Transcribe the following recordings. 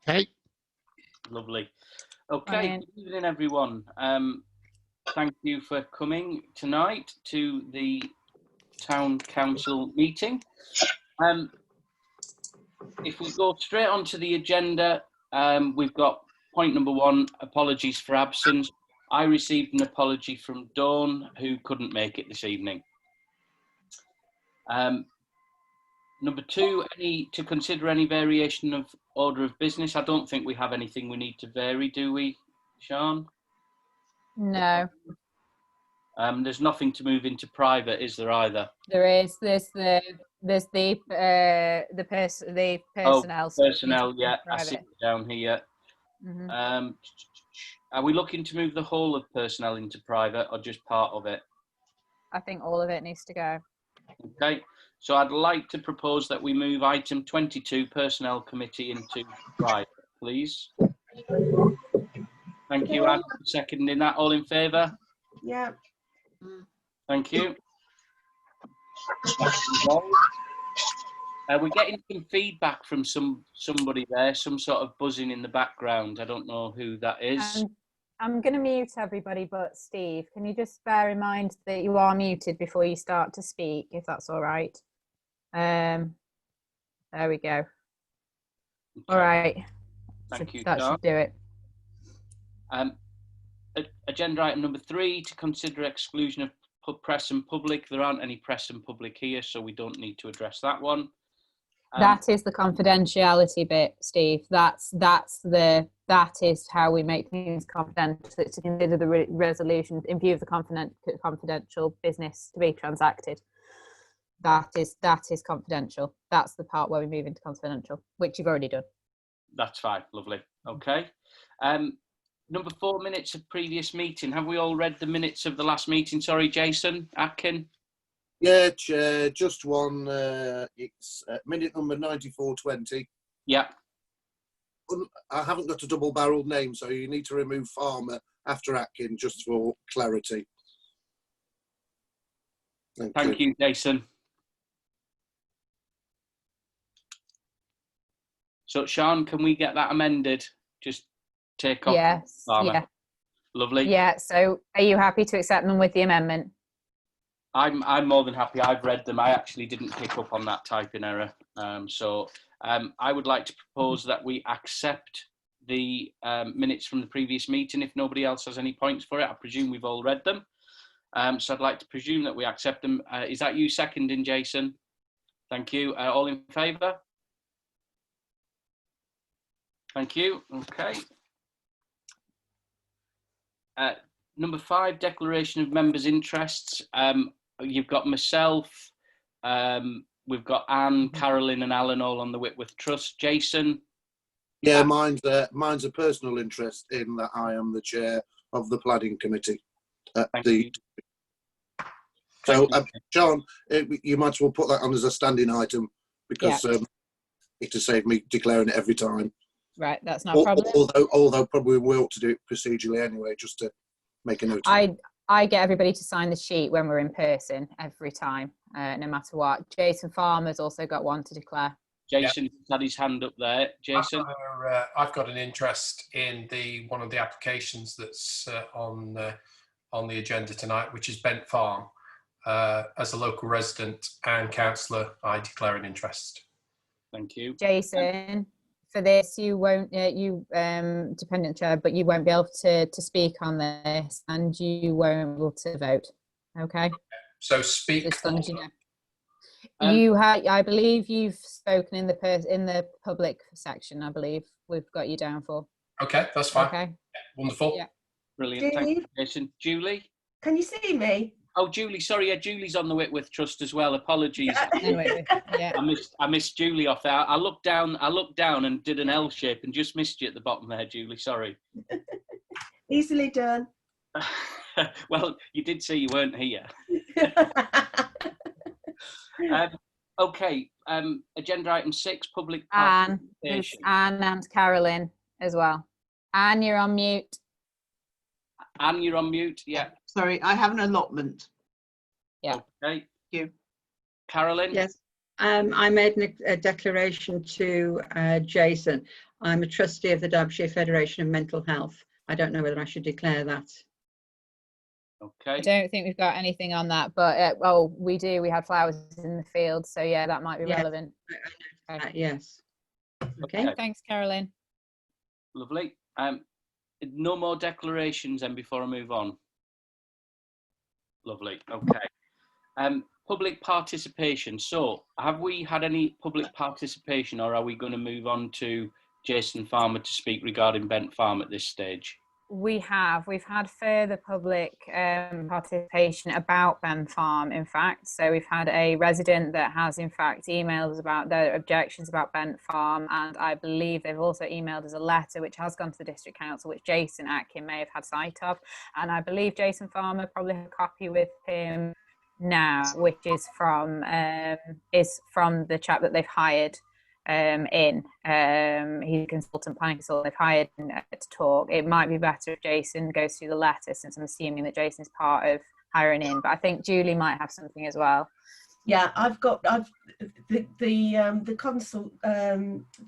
Okay. Lovely. Okay, Brilliant. good evening, everyone. Thank you for coming tonight to the Town Council meeting. If we go straight onto the agenda, we've got point number 1, apologies for absence. I received an apology from Dawn, who couldn't make it this evening. Number 2, to consider any variation of order of business. I don't think we have anything we need to vary, do we, Sean? No, There's nothing to move into private, is there either? there is. There's the personnel. Oh, personnel, yeah, I see Private. it down here. Mhm. Are we looking to move the whole of personnel into private or just part of it? I think all of it needs to go. Okay, so I'd like to propose that we move item 22, personnel committee, into private, please. Thank you, Anne, for seconding that. All in favour? Yeah. Thank you. We're getting some feedback from somebody there, some sort of buzzing in the background. I don't know who that is. I'm going to mute everybody but Steve. Can you just bear in mind that you are muted before you start to speak, if that's all right? There we go. Okay. All right. Thank you, That John. should do it. Agenda item number 3, to consider exclusion of press and public. There aren't any press and public here, so we don't need to address that one. That is the confidentiality bit, Steve. That is how we make things confidential. It's to consider the resolution in view of the confidential business to be transacted. That is confidential. That's the part where we move into confidential, which you've already done. That's fine. Lovely. Okay. Number 4, minutes of previous meeting. Have we all read the minutes of the last meeting? Sorry, Jason Atkin. Yeah, Chair, just one. It's minute number 9420. Yeah. I haven't got a double-barreled name, so you need to remove Farmer after Atkin, just for clarity. Thank you, Jason. So, Sean, can we get that amended? Just take off Farmer. Yeah. Lovely. Yeah, so are you happy to accept them with the amendment? I'm more than happy. I've read them. I actually didn't pick up on that typing error. I would like to propose that we accept the minutes from the previous meeting if nobody else has any points for it. I presume we've all read them. So I'd like to presume that we accept them. Is that you seconding, Jason? Thank you. All in favour? Thank you. Okay. Number 5, declaration of members' interests. You've got myself, we've got Anne, Carolyn and Alan all on the Whitworth Trust. Jason? Yeah, mine's a personal interest in that I am the chair of the planning committee. Thank you. So, John, you might as well put that on as a standing item because it has saved me declaring it every time. Right, that's not a problem. Although probably we ought to do it procedurally anyway, just to make a note. I get everybody to sign the sheet when we're in person every time, no matter what. Jason Farmer's also got one to declare. Jason had his hand up there. Jason? I've got an interest in one of the applications that's on the agenda tonight, which is Bent Farm. As a local resident and councillor, I declare an interest. Thank you. Jason, for this, you won't, dependent chair, but you won't be able to speak on this and you won't be able to vote. Okay? So speak. As long as you know. I believe you've spoken in the public section. I believe we've got you down for. Okay, that's fine. Okay. Yeah, wonderful. Yeah. Brilliant. Thank you, Jason. Julie? Can you see me? Oh, Julie, sorry, yeah, Julie's on the Whitworth Trust as well. Apologies. Anyway, yeah. I missed Julie off there. I looked down and did an L shape and just missed you at the bottom there, Julie. Sorry. Easily done. Well, you did say you weren't here. Okay. Agenda item 6, public Anne participation. and Carolyn as well. Anne, you're on mute. Anne, you're on mute. Yeah. Sorry, I have an allotment. Yeah. Okay. Thank you. Carolyn? Yes. I made a declaration to Jason. I'm a trustee of the Derbyshire Federation of Mental Health. I don't know whether I should declare that. Okay. I don't think we've got anything on that, but well, we do. We had flowers in the field, so yeah, that might be relevant. I know that, yes. Okay. Okay. Thanks, Carolyn. Lovely. No more declarations then before I move on. Lovely. Okay. Public participation. So, have we had any public participation, or are we going to move on to Jason Farmer to speak regarding Bent Farm at this stage? We've had further public participation about Bent Farm, in fact. So we've had a resident that has in fact emailed us about their objections about Bent Farm, and I believe they've also emailed us a letter which has gone to the District Council, which Jason Atkin may have had sight of, and I believe Jason Farmer probably has a copy with him now, which is from the chap that they've hired he's a consultant, planning consultant they've hired to talk. It might be better if Jason goes through the letter, since I'm assuming that Jason's part of hiring in, but I think Julie might have something as well. Yeah, the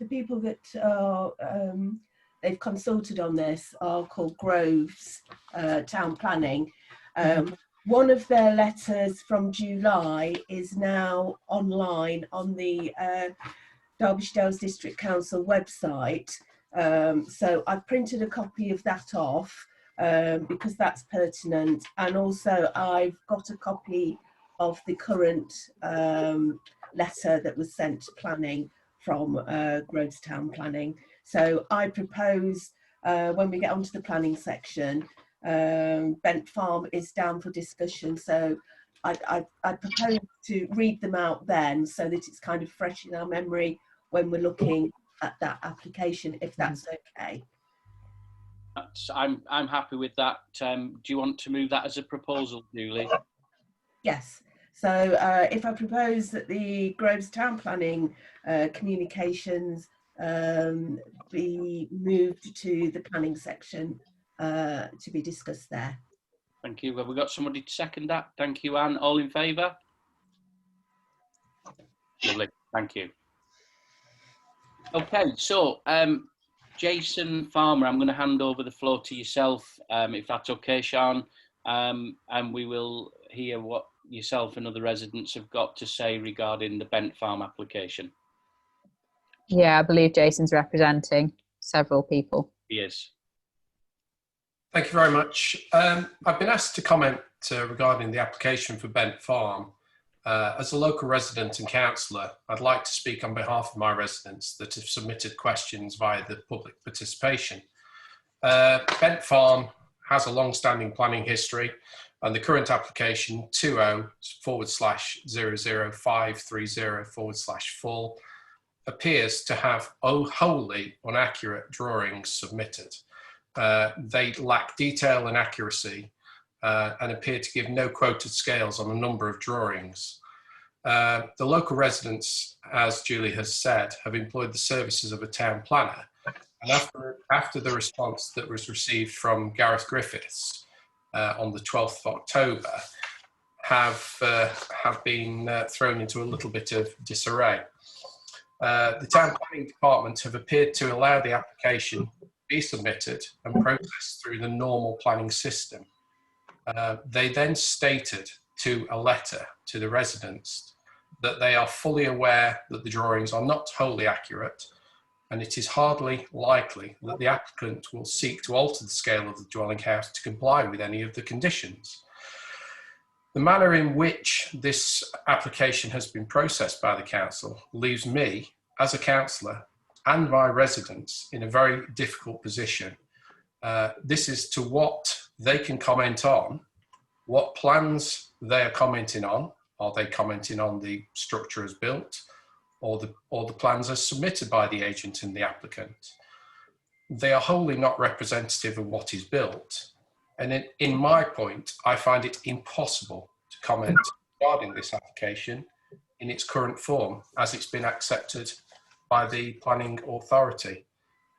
people that are they've consulted on this are called Groves Town Planning. One of their letters from July is now online on the Derbyshire Dales District Council website. So I've printed a copy of that off because that's pertinent. And also I've got a copy of the current letter that was sent to planning from Groves Town Planning. So I propose when we get onto the planning section, Bent Farm is down for discussion. So I propose to read them out then, so that it's kind of fresh in our memory when we're looking at that application, if that's okay. I'm happy with that. Do you want to move that as a proposal, Julie? Yes. So if I propose that the Groves Town Planning communications be moved to the planning section to be discussed there. Thank you. Have we got somebody to second that? Thank you, Anne. All in favour? Lovely. Thank you. Okay, so Jason Farmer, I'm going to hand over the floor to yourself, if that's okay, Sean, and we will hear what yourself and other residents have got to say regarding the Bent Farm application. Yeah, I believe Jason's representing several people. He is. Thank you very much. I've been asked to comment regarding the application for Bent Farm. As a local resident and councillor, I'd like to speak on behalf of my residents that have submitted questions via the public participation. Bent Farm has a long-standing planning history, and the current application 20/00530/4 appears to have wholly inaccurate drawings submitted. They lack detail and accuracy and appear to give no quoted scales on a number of drawings. The local residents, as Julie has said, have employed the services of a town planner, and after the response that was received from Gareth Griffiths on the 12th of October, have been thrown into a little bit of disarray. The town planning department have appeared to allow the application to be submitted and processed through the normal planning system. They then stated to a letter to the residents that they are fully aware that the drawings are not wholly accurate, and it is hardly likely that the applicant will seek to alter the scale of the dwelling house to comply with any of the conditions. The manner in which this application has been processed by the council leaves me, as a councillor, and my residents in a very difficult position. This is to what they can comment on, what plans they are commenting on. Are they commenting on the structure as built, or the plans as submitted by the agent and the applicant? They are wholly not representative of what is built. And in my point, I find it impossible to comment regarding this application in its current form as it's been accepted by the planning authority.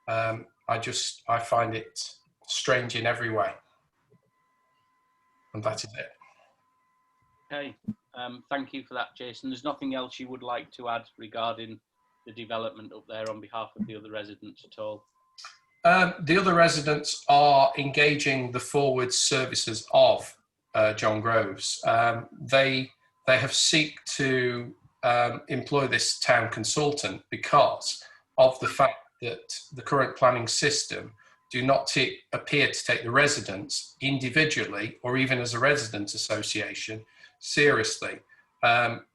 I find it strange in every way. And that is it. Okay, thank you for that, Jason. There's nothing else you would like to add regarding the development up there on behalf of the other residents at all? The other residents are engaging the forward services of John Groves. They have sought to employ this town consultant because of the fact that the current planning system do not appear to take the residents individually or even as a resident association seriously.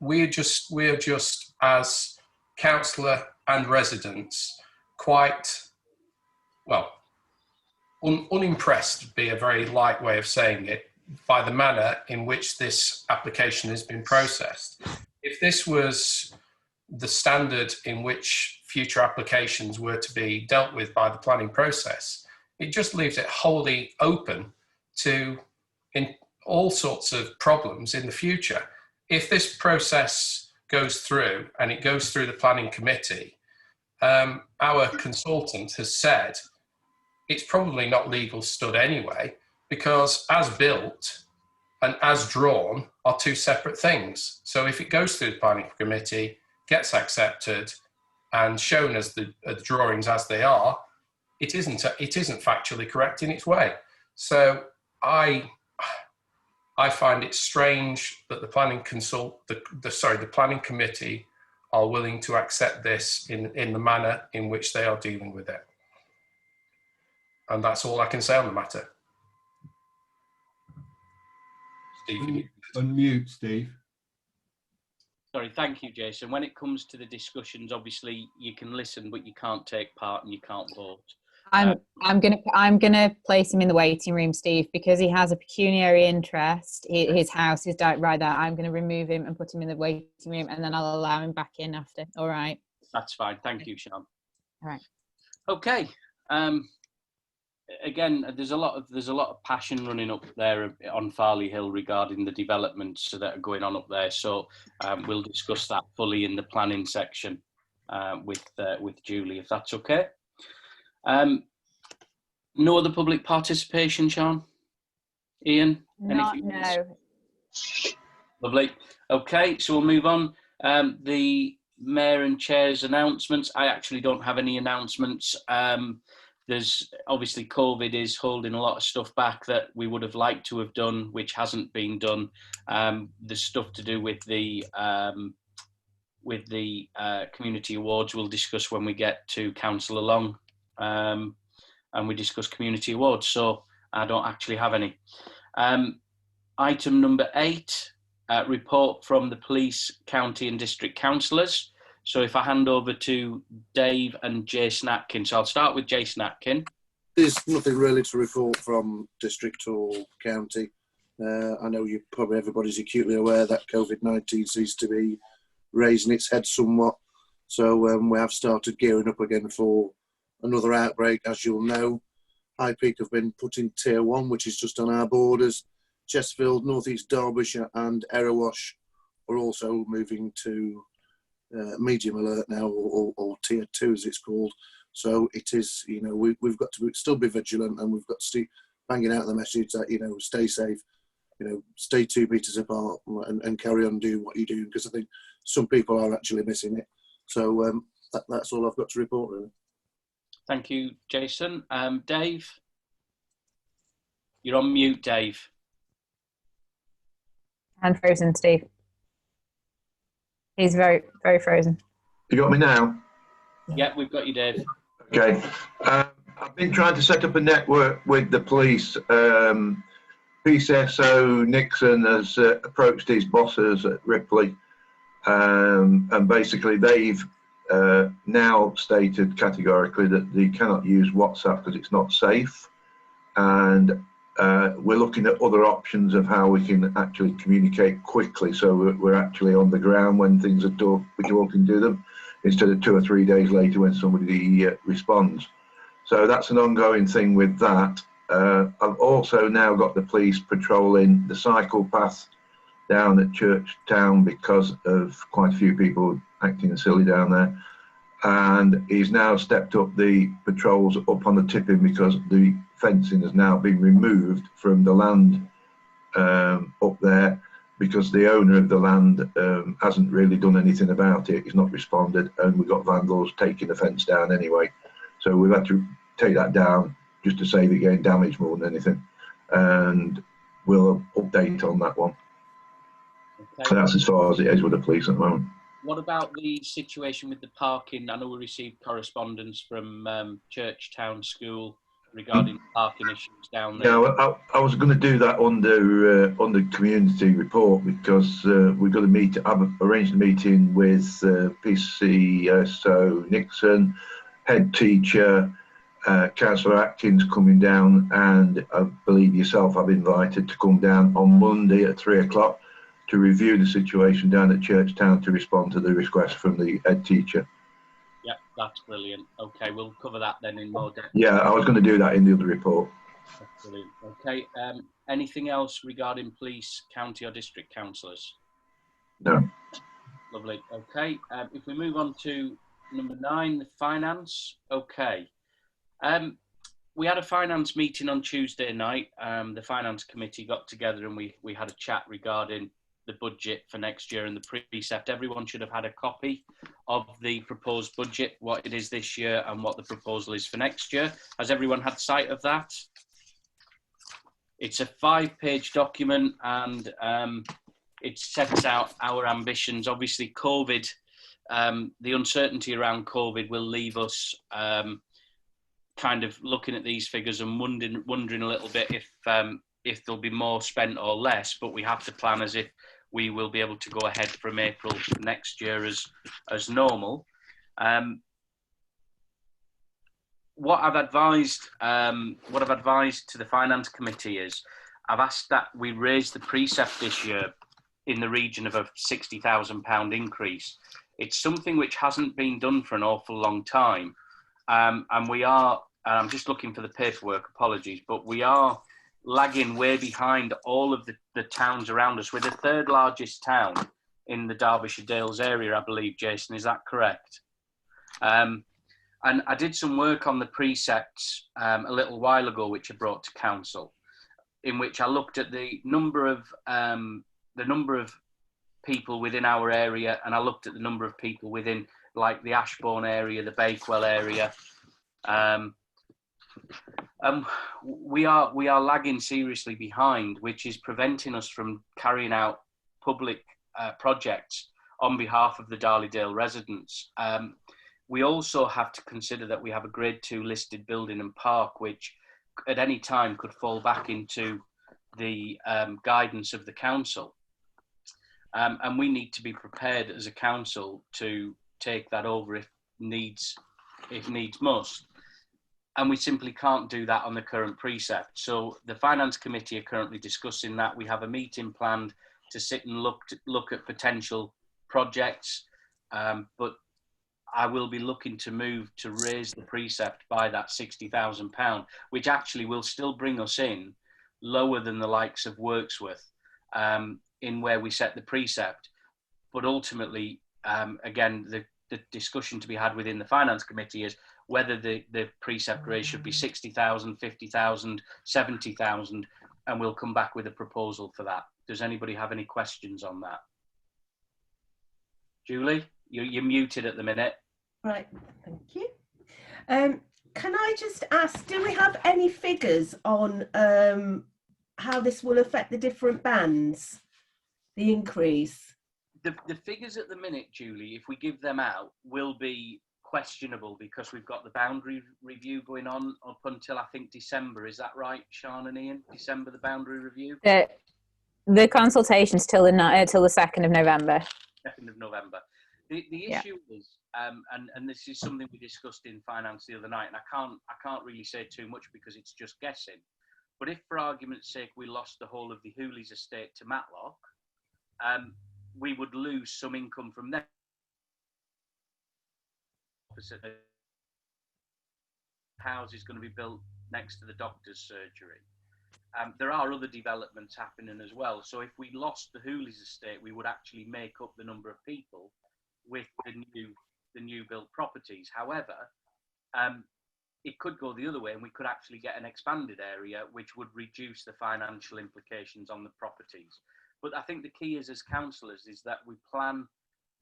We're just as councillor and residents quite, well, unimpressed would be a very light way of saying it, by the manner in which this application has been processed. If this was the standard in which future applications were to be dealt with by the planning process, it just leaves it wholly open to all sorts of problems in the future. If this process goes through and it goes through the planning committee, our consultant has said it's probably not legal stud anyway, because as built and as drawn are two separate things. So if it goes through the planning committee, gets accepted and shown as the drawings as they are, it isn't factually correct in its way. So I find it strange that the planning the planning committee are willing to accept this in the manner in which they are dealing with it. And that's all I can say on the matter. Steve, unmute, Steve. Sorry, thank you, Jason. When it comes to the discussions, obviously you can listen, but you can't take part and you can't vote. I'm gonna place him in the waiting room, Steve, because he has a pecuniary interest. His house is right there. I'm gonna remove him and put him in the waiting room, and then I'll allow him back in after. All right. That's fine. Thank you, Sean. All right. Okay. Again, there's a lot of passion running up there on Farley Hill regarding the developments that are going on up there. So we'll discuss that fully in the planning section with Julie, if that's okay. No other public participation, Sean? Ian? No. Lovely. Okay, so we'll move on. The Mayor and Chair's announcements. I actually don't have any announcements. There's obviously COVID is holding a lot of stuff back that we would have liked to have done, which hasn't been done. The stuff to do with the community awards we'll discuss when we get to Councillor Long, and we discuss community awards. So I don't actually have any. Item number 8, report from the police, county and district councillors. So if I hand over to Dave and Jason Atkin. So I'll start with Jason Atkin. There's nothing really to report from district or county. I know everybody's acutely aware that COVID-19 seems to be raising its head somewhat. So we have started gearing up again for another outbreak. As you'll know, High Peak have been put in Tier 1, which is just on our borders. Chestfield, North East Derbyshire and Erewash are also moving to medium alert now, or Tier 2 as it's called. So it is, we've got to still be vigilant, and we've got to keep banging out the message that, stay safe, stay 2 meters apart and carry on doing what you're doing, because I think some people are actually missing it. So that's all I've got to report, really. Thank you, Jason. Dave? You're on mute, Dave. And frozen, Steve. He's very, very frozen. You got me now? Yeah, we've got you, Dave. Okay. I've been trying to set up a network with the police. PCSO Nixon has approached his bosses at Ripley, and basically they've now stated categorically that they cannot use WhatsApp because it's not safe, and we're looking at other options of how we can actually communicate quickly, so we're actually on the ground when things are we're talking to them, instead of 2 or 3 days later when somebody responds. So that's an ongoing thing with that. I've also now got the police patrolling the cycle path down at Church Town because of quite a few people acting silly down there. And he's now stepped up the patrols up on the tipping because the fencing has now been removed from the land up there. because the owner of the land hasn't really done anything about it. He's not responded, and we've got vandals taking the fence down anyway. So we've had to take that down just to save it getting damaged more than anything. And we'll update on that one. Okay. So that's as far as it is with the police at the moment. What about the situation with the parking? I know we received correspondence from Church Town School regarding parking issues down there. Yeah, I was going to do that under community report, because we've got to meet. I've arranged a meeting with PCSO Nixon, head teacher, Councillor Atkins coming down, and I believe yourself I've invited to come down on Monday at 3 o'clock to review the situation down at Church Town to respond to the request from the head teacher. Yeah, that's brilliant. Okay, we'll cover that then in more depth. Yeah, I was going to do that in the other report. That's brilliant. Okay, anything else regarding police, county or district councillors? No. Lovely. Okay, if we move on to number 9, the finance. Okay. We had a finance meeting on Tuesday night. The finance committee got together and we had a chat regarding the budget for next year and the precept. Everyone should have had a copy of the proposed budget, what it is this year and what the proposal is for next year. Has everyone had sight of that? It's a 5-page document, and it sets out our ambitions. Obviously, COVID, the uncertainty around COVID will leave us kind of looking at these figures and wondering a little bit if there'll be more spent or less, but we have to plan as if we will be able to go ahead from April next year as normal. What I've advised to the finance committee is I've asked that we raise the precept this year in the region of a £60,000 increase. It's something which hasn't been done for an awful long time. And we are, I'm just looking for the paperwork, apologies, but we are lagging way behind all of the towns around us. We're the 3rd largest town in the Derbyshire Dales area, I believe, Jason, is that correct? And I did some work on the precepts a little while ago, which I brought to council, in which I looked at the number of people within our area, and I looked at the number of people within like the Ashbourne area, the Bakewell area. We are lagging seriously behind, which is preventing us from carrying out public projects on behalf of the Darley Dale residents. We also have to consider that we have a Grade 2 listed building and park, which at any time could fall back into the guidance of the council. And we need to be prepared as a council to take that over if needs must. And we simply can't do that on the current precept. So the finance committee are currently discussing that. We have a meeting planned to sit and look at potential projects, but I will be looking to move to raise the precept by that £60,000, which actually will still bring us in lower than the likes of Wirksworth in where we set the precept. But ultimately, again, the discussion to be had within the finance committee is whether the precept raise should be 60,000, 50,000, 70,000, and we'll come back with a proposal for that. Does anybody have any questions on that? Julie, you're muted at the minute. Right, thank you. Can I just ask, do we have any figures on how this will affect the different bands, the increase? The figures at the minute, Julie, if we give them out, will be questionable because we've got the boundary review going on up until I think December. Is that right, Sean and Ian? December, the boundary review? The consultation's till the 2nd of November. 2nd of November. The issue is, and this is something we discussed in finance the other night, and I can't really say too much because it's just guessing. But if, for argument's sake, we lost the whole of the Hooley's estate to Matlock, we would lose some income from them. House is going to be built next to the doctor's surgery. There are other developments happening as well. So if we lost the Hooley's estate, we would actually make up the number of people with the new built properties. However, it could go the other way and we could actually get an expanded area which would reduce the financial implications on the properties. But I think the key is, as councillors, is that we plan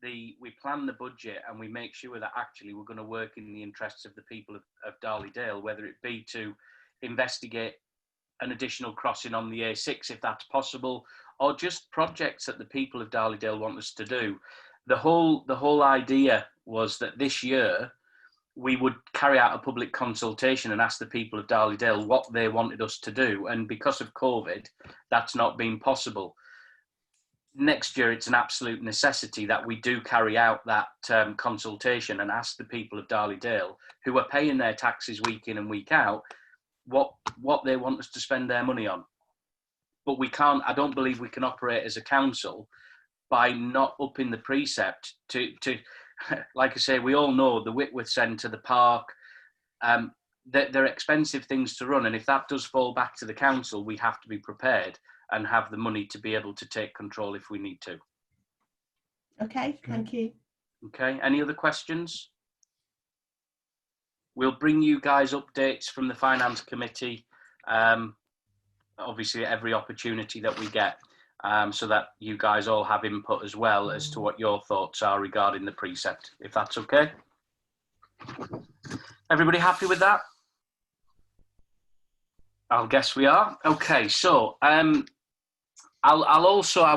the budget and we make sure that actually we're going to work in the interests of the people of Darley Dale, whether it be to investigate an additional crossing on the A6 if that's possible, or just projects that the people of Darley Dale want us to do. The whole idea was that this year we would carry out a public consultation and ask the people of Darley Dale what they wanted us to do, and because of COVID, that's not been possible. Next year, it's an absolute necessity that we do carry out that consultation and ask the people of Darley Dale, who are paying their taxes week in and week out, what they want us to spend their money on. But we can't, I don't believe we can operate as a council by not upping the precept to like I say, we all know the Whitworth Centre, the park, they're expensive things to run. And if that does fall back to the council, we have to be prepared and have the money to be able to take control if we need to. Okay, thank you. Okay, any other questions? We'll bring you guys updates from the Finance Committee, obviously at every opportunity that we get, so that you guys all have input as well as to what your thoughts are regarding the precept, if that's okay. Everybody happy with that? I'll guess we are. Okay, so I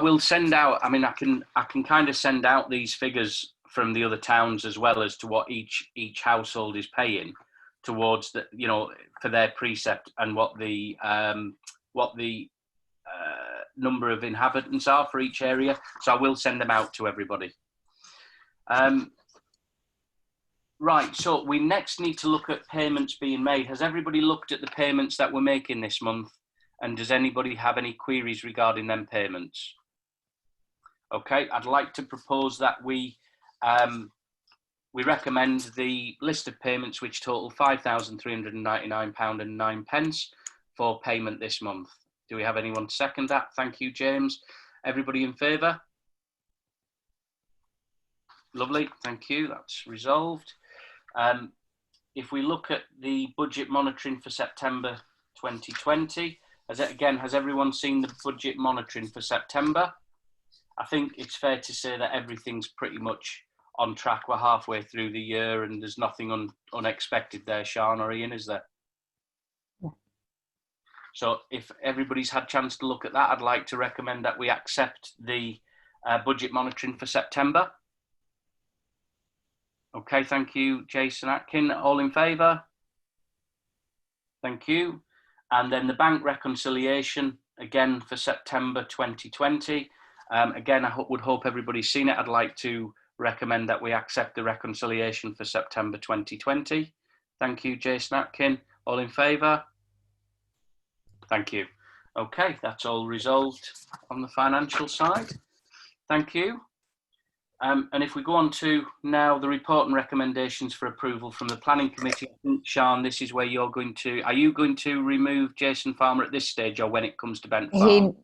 will send out, I mean, I can kind of send out these figures from the other towns as well as to what each household is paying towards the, you know, for their precept, and what the number of inhabitants are for each area. So I will send them out to everybody. Right, so we next need to look at payments being made. Has everybody looked at the payments that we're making this month? And does anybody have any queries regarding them payments? Okay, I'd like to propose that we recommend the list of payments which total £5,399.09 for payment this month. Do we have anyone to second that? Thank you, James. Everybody in favour? Lovely, thank you, that's resolved. If we look at the budget monitoring for September 2020, has everyone seen the budget monitoring for September? I think it's fair to say that everything's pretty much on track. We're halfway through the year and there's nothing unexpected there, Sian or Ian, is there? Yeah. So if everybody's had a chance to look at that, I'd like to recommend that we accept the budget monitoring for September. Okay, thank you, Jason Atkin. All in favour? Thank you. And then the bank reconciliation, again, for September 2020. Again, I would hope everybody's seen it. I'd like to recommend that we accept the reconciliation for September 2020. Thank you, Jason Atkin. All in favour? Thank you. Okay, that's all resolved on the financial side. Thank you. And if we go on to now the report and recommendations for approval from the Planning Committee, I think, Sian, this is where you're going to, are you going to remove Jason Farmer at this stage, or when it comes to Bent Farm?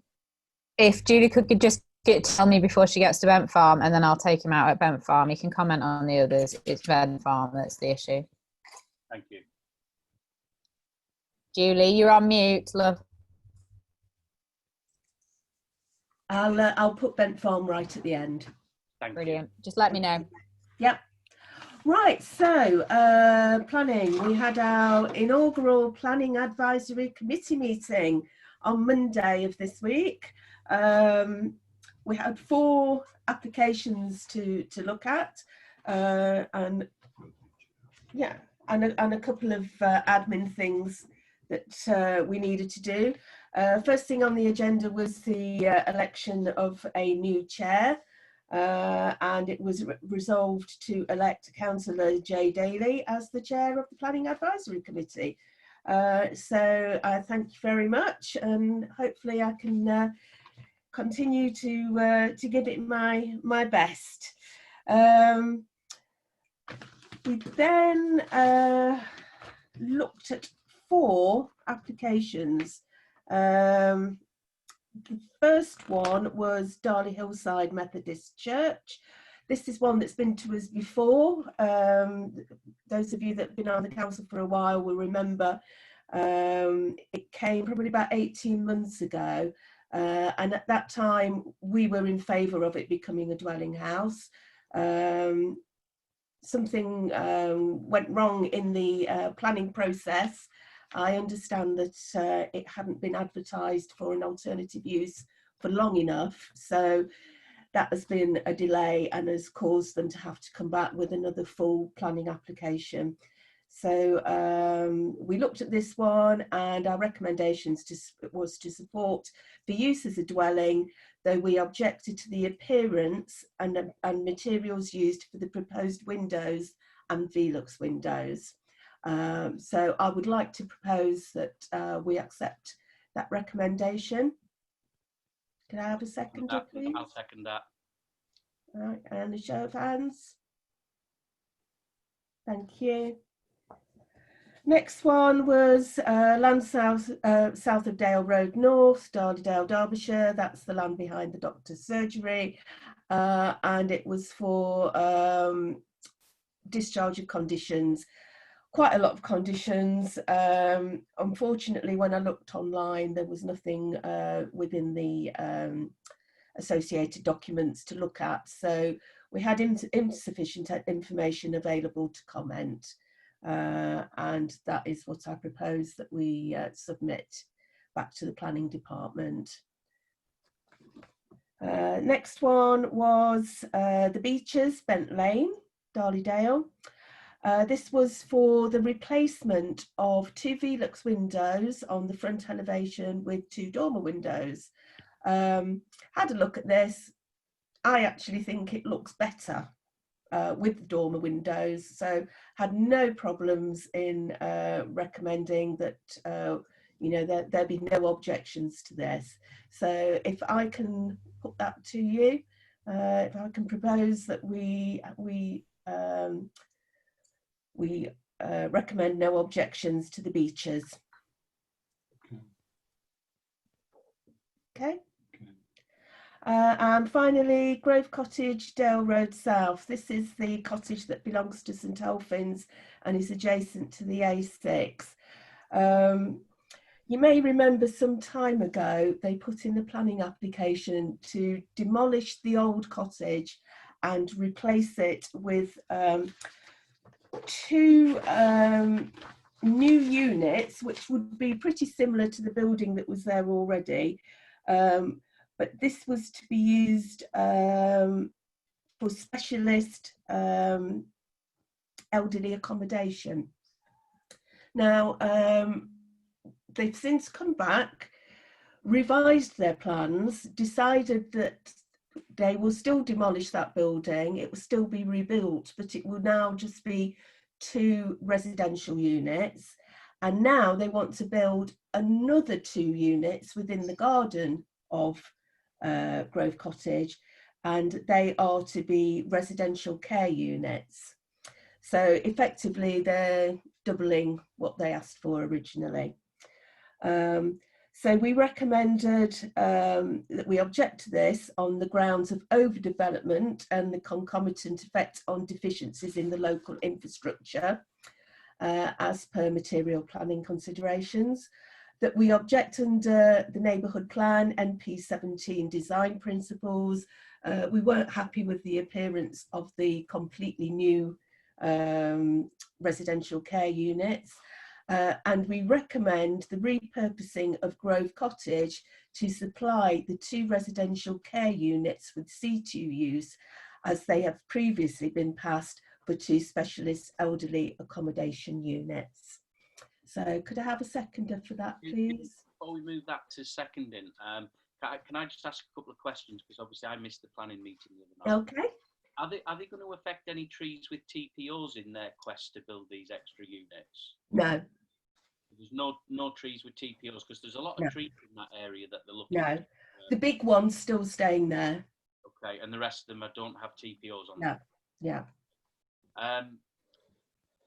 If Julie could just tell me before she gets to Bent Farm, and then I'll take him out at Bent Farm. He can comment on the others. It's Bent Farm that's the issue. Thank you. Julie, you're on mute, love. I'll put Bent Farm right at the end. Brilliant. Just let me know. Yep. Right, so planning. We had our inaugural Planning Advisory Committee meeting on Monday of this week. We had 4 applications to look at, and a couple of admin things that we needed to do. First thing on the agenda was the election of a new chair. And it was resolved to elect Councillor J. Darley as the chair of the Planning Advisory Committee. So I thank you very much, and hopefully I can continue to give it my best. We then looked at 4 applications. The first one was Darley Hillside Methodist Church. This is one that's been to us before. Those of you that have been on the council for a while will remember it came probably about 18 months ago. And at that time, we were in favour of it becoming a dwelling house. Something went wrong in the planning process. I understand that it hadn't been advertised for an alternative use for long enough. So that has been a delay and has caused them to have to come back with another full planning application. So we looked at this one, and our recommendations was to support the use as a dwelling, though we objected to the appearance and materials used for the proposed windows and Velux windows. So I would like to propose that we accept that recommendation. Can I have a seconder, please? I'll second that. All right, and a show of hands. Thank you. Next one was land south of Dale Road North, Darley, Derbyshire. That's the land behind the doctor's surgery. And it was for discharge of conditions. Quite a lot of conditions. Unfortunately, when I looked online, there was nothing within the associated documents to look at. So we had insufficient information available to comment. And that is what I propose that we submit back to the planning department. Next one was the Beeches, Bent Lane, Darley Dale. This was for the replacement of 2 Velux windows on the front elevation with 2 dormer windows. Had a look at this. I actually think it looks better with the dormer windows, so had no problems in recommending that you know there be no objections to this. So if I can put that to you, if I can propose that we recommend no objections to the Beeches. Okay. And finally, Grove Cottage, Dale Road South. This is the cottage that belongs to St Alphin's and is adjacent to the A6. You may remember some time ago, they put in the planning application to demolish the old cottage and replace it with 2 new units, which would be pretty similar to the building that was there already. But this was to be used for specialist elderly accommodation. Now, they've since come back, revised their plans, decided that they will still demolish that building, it will still be rebuilt, but it will now just be 2 residential units. And now they want to build another 2 units within the garden of Grove Cottage, and they are to be residential care units. So effectively they're doubling what they asked for originally. So we recommended that we object to this on the grounds of overdevelopment and the concomitant effect on deficiencies in the local infrastructure as per material planning considerations. That we object under the neighbourhood plan NP 17 design principles. We weren't happy with the appearance of the completely new residential care units. And we recommend the repurposing of Grove Cottage to supply the 2 residential care units with C2 use, as they have previously been passed for 2 specialist elderly accommodation units. So could I have a seconder for that, please? Before we move that to seconding, can I just ask a couple of questions, because obviously I missed the planning meeting the other night. Okay. Are they going to affect any trees with TPOs in their quest to build these extra units? No. There's no trees with TPOs, because there's a lot of trees in that area that they're looking No. at. The big one's still staying there. Okay, and the rest of them don't have TPOs on No. them? Yeah.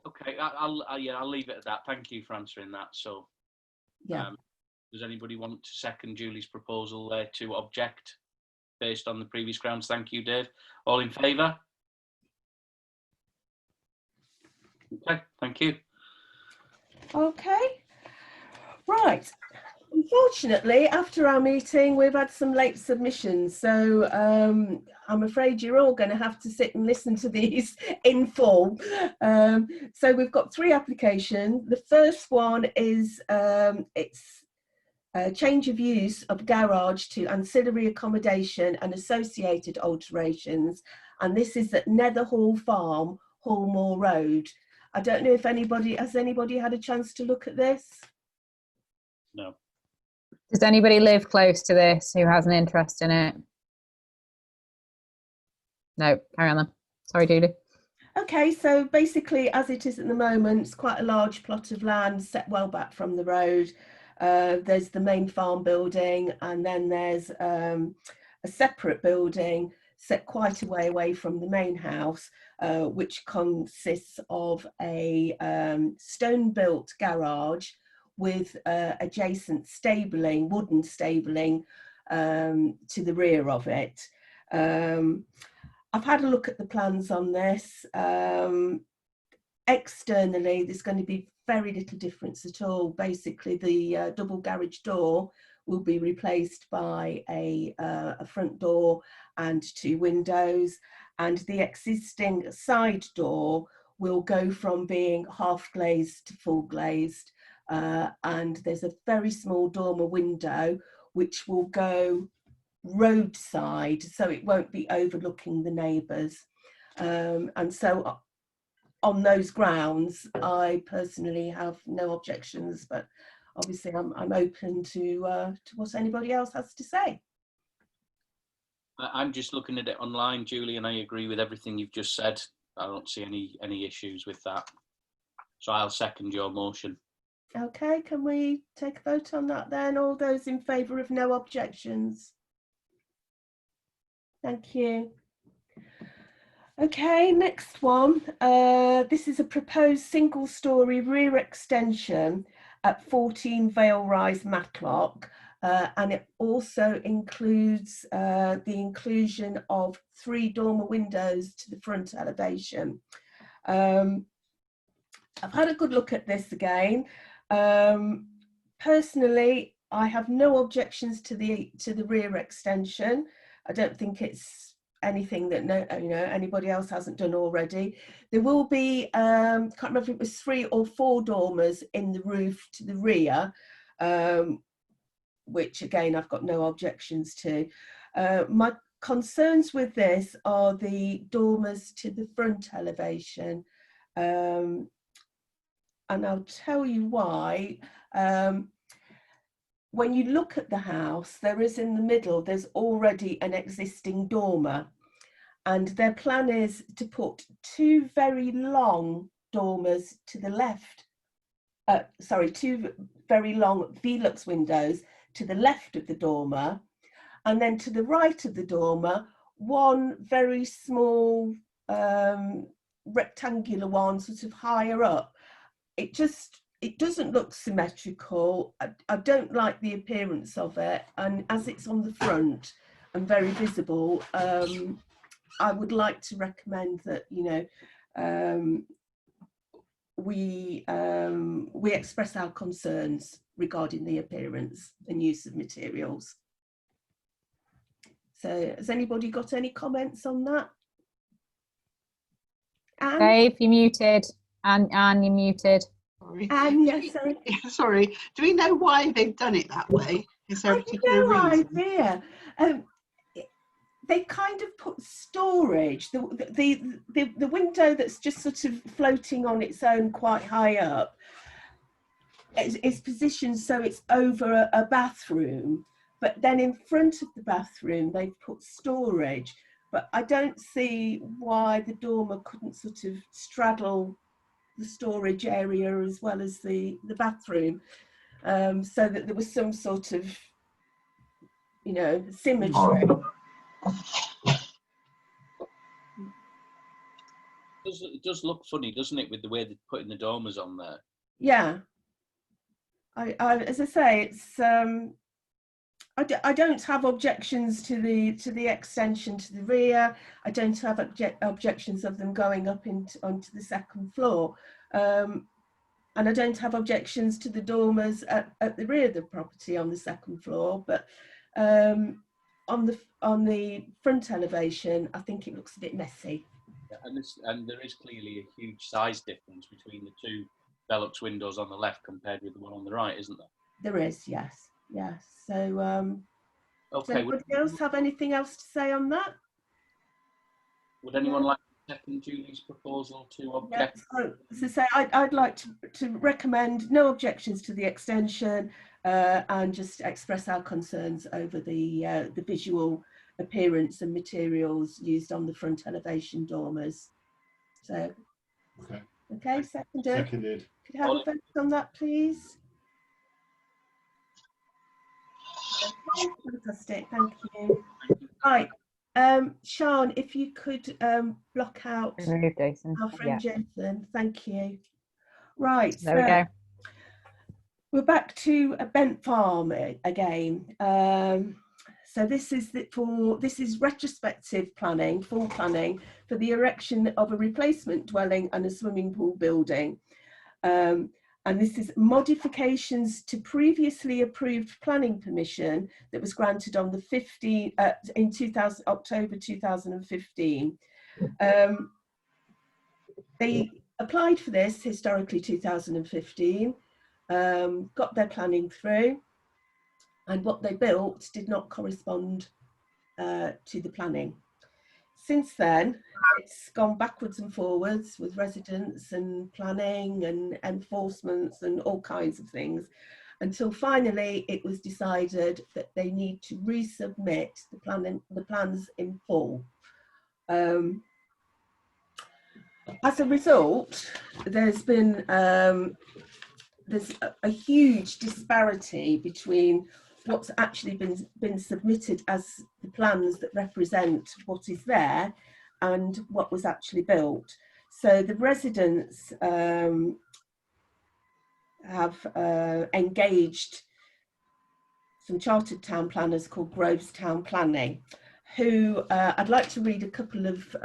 Okay, I'll leave it at that. Thank you for answering that. So, yeah. Does anybody want to second Julie's proposal to object based on the previous grounds? Thank you, Dave. All in favour? Okay, thank you. Okay. Right. Unfortunately, after our meeting, we've had some late submissions, so I'm afraid you're all going to have to sit and listen to these in full. So we've got 3 applications. The first one is it's a change of use of garage to ancillary accommodation and associated alterations, and this is at Netherhall Farm, Hallmore Road. I don't know if anybody has had a chance to look at this. No. Does anybody live close to this who has an interest in it? No, carry on then. Sorry, Julie. Okay, so basically, as it is at the moment, it's quite a large plot of land set well back from the road. There's the main farm building, and then there's a separate building set quite a way away from the main house, which consists of a stone-built garage with adjacent stabling, wooden stabling to the rear of it. I've had a look at the plans on this. Externally, there's going to be very little difference at all. Basically, the double garage door will be replaced by a front door and 2 windows, and the existing side door will go from being half glazed to full glazed. And there's a very small dormer window which will go roadside, so it won't be overlooking the neighbours. And so on those grounds, I personally have no objections, but obviously I'm open to what anybody else has to say. I'm just looking at it online, Julie, and I agree with everything you've just said. I don't see any issues with that. So I'll second your motion. Okay, can we take a vote on that then? All those in favour of no objections? Thank you. Okay, next one. This is a proposed single-storey rear extension at 14 Vale Rise, Matlock, and it also includes the inclusion of 3 dormer windows to the front elevation. I've had a good look at this again. Personally, I have no objections to the rear extension. I don't think it's anything that anybody else hasn't done already. There will be can't remember if it was 3 or 4 dormers in the roof to the rear, which again I've got no objections to. My concerns with this are the dormers to the front elevation, and I'll tell you why. When you look at the house, there is in the middle, there's already an existing dormer, and their plan is to put 2 very long dormers to the left, 2 very long Velux windows to the left of the dormer, and then to the right of the dormer, 1 very small rectangular one sort of higher up. It doesn't look symmetrical. I don't like the appearance of it, and as it's on the front and very visible, I would like to recommend that we express our concerns regarding the appearance and use of materials. So has anybody got any comments on that? Anne? Dave, you're muted. Anne, you're muted. Sorry. Yes, sorry. Sorry. Do we know why they've done it that way? Is there a particular reason? Idea. They kind of put storage. The window that's just sort of floating on its own quite high up is positioned so it's over a bathroom, but then in front of the bathroom they've put storage. But I don't see why the dormer couldn't sort of straddle the storage area as well as the bathroom, so that there was some sort of symmetry. It does look funny, doesn't it, with the way they're putting the dormers on there? Yeah, I as I say, it's I don't have objections to the extension to the rear. I don't have objections of them going up onto the second floor. and I don't have objections to the dormers at the rear of the property on the second floor, but on the front elevation, I think it looks a bit messy. And there is clearly a huge size difference between the two Velux windows on the left compared with the one on the right, isn't there? There is, yes, yes. So, okay. Does anybody else have anything else to say on that? Would anyone like to second Julie's proposal to object? Yeah, so, as I say, I'd like to recommend no objections to the extension and just express our concerns over the visual appearance and materials used on the front elevation dormers. So, okay, seconded. Could I have a vote on that, please? Okay, fantastic, thank you. Right, Sean, if you could block out Jason. our friend Jason, thank you. Right, there we go. We're back to Bent Farm again. So this is retrospective planning, full planning for the erection of a replacement dwelling and a swimming pool building. And this is modifications to previously approved planning permission that was granted on the October 2015. They applied for this historically 2015, got their planning through, and what they built did not correspond to the planning. Since then, it's gone backwards and forwards with residents and planning and enforcements and all kinds of things, until finally it was decided that they need to resubmit the plans in full. As a result, there's been there's a huge disparity between what's actually been submitted as the plans that represent what is there and what was actually built. So the residents have engaged some chartered town planners called Groves Town Planning, who I'd like to read a couple of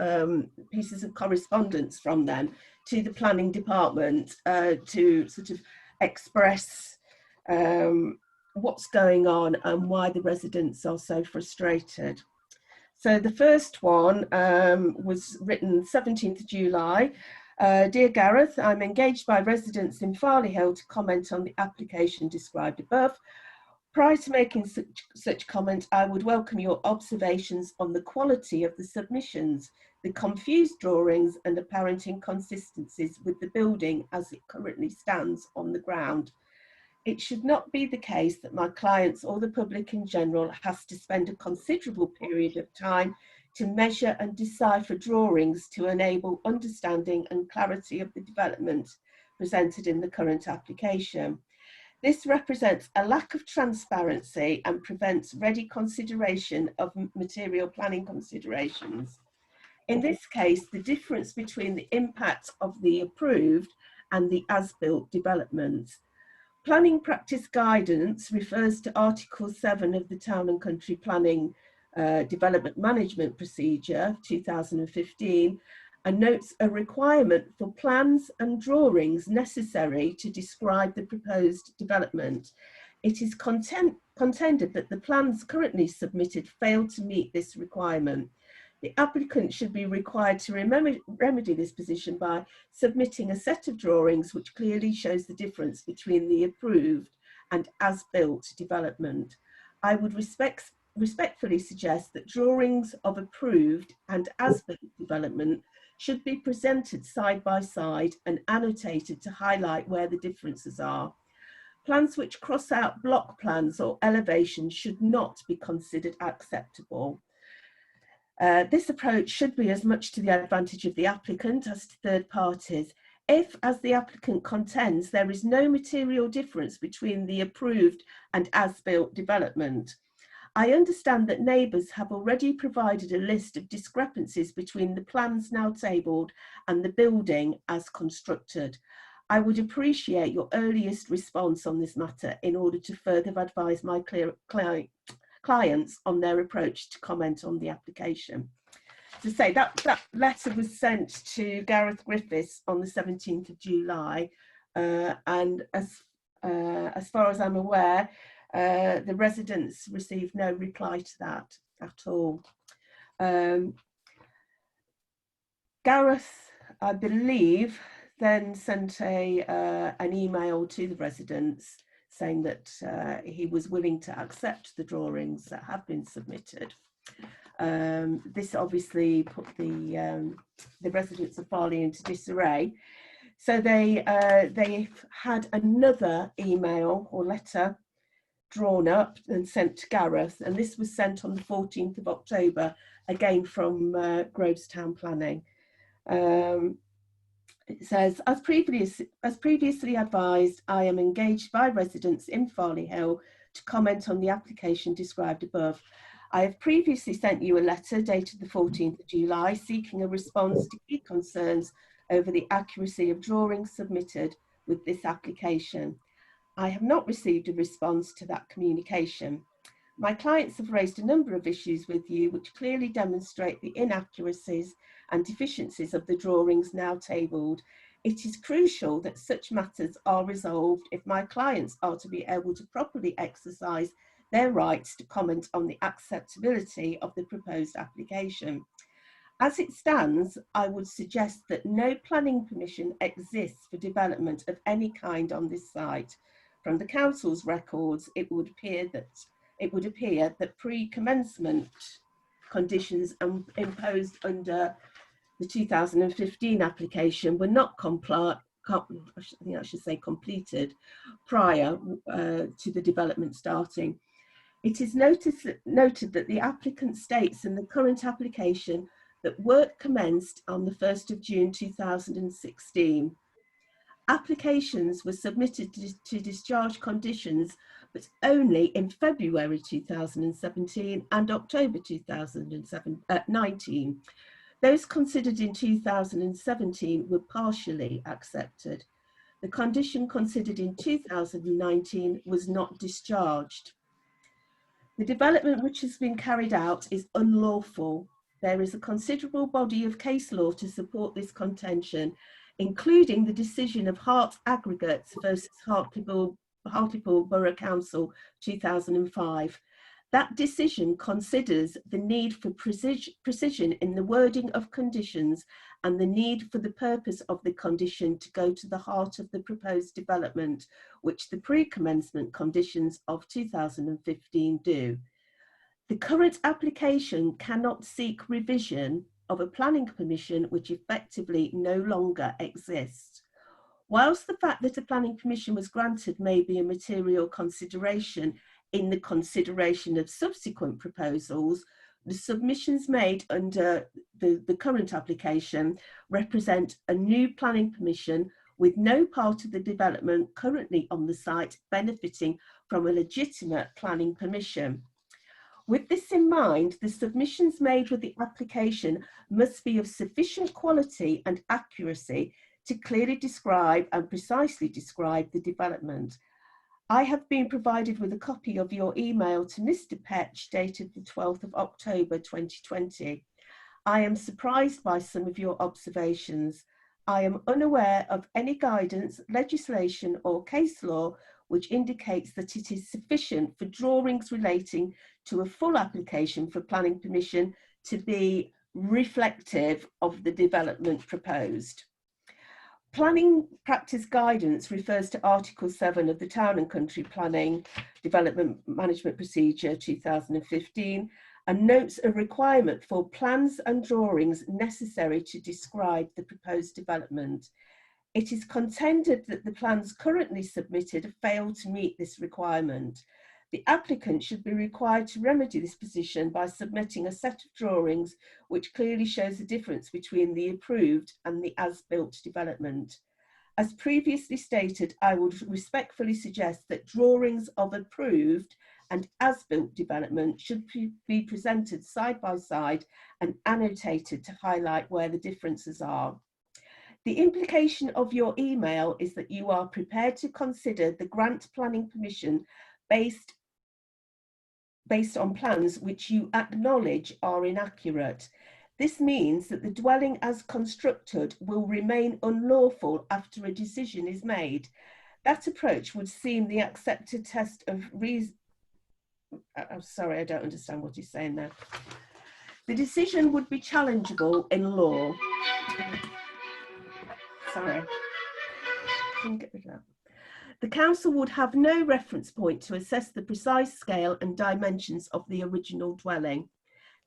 pieces of correspondence from them to the planning department to sort of express what's going on and why the residents are so frustrated. So the first one was written 17th July. Dear Gareth, I'm engaged by residents in Farley Hill to comment on the application described above. Prior to making such comment, I would welcome your observations on the quality of the submissions, the confused drawings and apparent inconsistencies with the building as it currently stands on the ground. It should not be the case that my clients or the public in general has to spend a considerable period of time to measure and decipher drawings to enable understanding and clarity of the development presented in the current application. This represents a lack of transparency and prevents ready consideration of material planning considerations. In this case, the difference between the impact of the approved and the as-built development. Planning practice guidance refers to Article 7 of the Town and Country Planning Development Management Procedure 2015 and notes a requirement for plans and drawings necessary to describe the proposed development. It is contended that the plans currently submitted fail to meet this requirement. The applicant should be required to remedy this position by submitting a set of drawings which clearly shows the difference between the approved and as-built development. I would respectfully suggest that drawings of approved and as-built development should be presented side by side and annotated to highlight where the differences are. Plans which cross out block plans or elevations should not be considered acceptable. This approach should be as much to the advantage of the applicant as to third parties. If, as the applicant contends, there is no material difference between the approved and as-built development, I understand that neighbours have already provided a list of discrepancies between the plans now tabled and the building as constructed. I would appreciate your earliest response on this matter in order to further advise my clients on their approach to comment on the application. To say that letter was sent to Gareth Griffiths on the 17th of July, and as far as I'm aware, the residents received no reply to that at all. Gareth, I believe, then sent an email to the residents saying that he was willing to accept the drawings that have been submitted. This obviously put the residents of Farley into disarray. So they had another email or letter drawn up and sent to Gareth, and this was sent on the 14th of October, again from Groves Town Planning. It says, as previously advised, I am engaged by residents in Farley Hill to comment on the application described above. I have previously sent you a letter dated the 14th of July seeking a response to key concerns over the accuracy of drawings submitted with this application. I have not received a response to that communication. My clients have raised a number of issues with you which clearly demonstrate the inaccuracies and deficiencies of the drawings now tabled. It is crucial that such matters are resolved if my clients are to be able to properly exercise their rights to comment on the acceptability of the proposed application. As it stands, I would suggest that no planning permission exists for development of any kind on this site. From the council's records, it would appear that pre-commencement conditions imposed under the 2015 application were not completed prior to the development starting. It is noted that the applicant states in the current application that work commenced on the 1st of June 2016. Applications were submitted to discharge conditions, but only in February 2017 and October 2019. Those considered in 2017 were partially accepted. The condition considered in 2019 was not discharged. The development which has been carried out is unlawful. There is a considerable body of case law to support this contention, including the decision of Hart Aggregates versus Hartlepool Borough Council 2005. That decision considers the need for precision in the wording of conditions and the need for the purpose of the condition to go to the heart of the proposed development, which the pre-commencement conditions of 2015 do. The current application cannot seek revision of a planning permission which effectively no longer exists. Whilst the fact that a planning permission was granted may be a material consideration in the consideration of subsequent proposals, the submissions made under the current application represent a new planning permission with no part of the development currently on the site benefiting from a legitimate planning permission. With this in mind, the submissions made with the application must be of sufficient quality and accuracy to clearly describe and precisely describe the development. I have been provided with a copy of your email to Mr. Petch dated the 12th of October 2020. I am surprised by some of your observations. I am unaware of any guidance, legislation or case law which indicates that it is sufficient for drawings relating to a full application for planning permission to be reflective of the development proposed. Planning practice guidance refers to Article 7 of the Town and Country Planning Development Management Procedure 2015 and notes a requirement for plans and drawings necessary to describe the proposed development. It is contended that the plans currently submitted fail to meet this requirement. The applicant should be required to remedy this position by submitting a set of drawings which clearly shows the difference between the approved and the as-built development. As previously stated, I would respectfully suggest that drawings of approved and as-built development should be presented side by side and annotated to highlight where the differences are. The implication of your email is that you are prepared to consider the grant planning permission based on plans which you acknowledge are inaccurate. This means that the dwelling as constructed will remain unlawful after a decision is made. That approach would seem the accepted test of reason. I'm sorry, I don't understand what he's saying there. The decision would be challengeable in law. Sorry. Can you get rid of that? The council would have no reference point to assess the precise scale and dimensions of the original dwelling.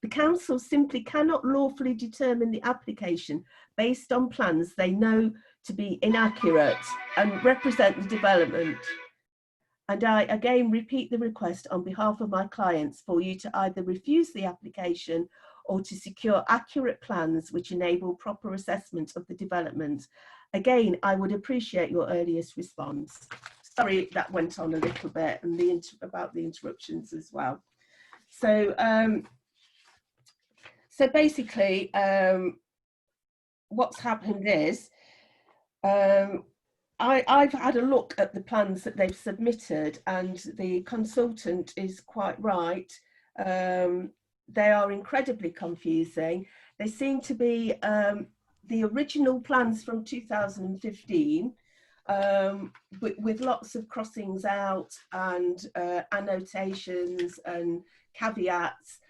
The council simply cannot lawfully determine the application based on plans they know to be inaccurate and represent the development. And I again repeat the request on behalf of my clients for you to either refuse the application or to secure accurate plans which enable proper assessment of the development. Again, I would appreciate your earliest response. Sorry, that went on a little bit, and about the interruptions as well. So, so basically, what's happened is, I've had a look at the plans that they've submitted, and the consultant is quite right. They are incredibly confusing. They seem to be the original plans from 2015, with lots of crossings out and annotations and caveats.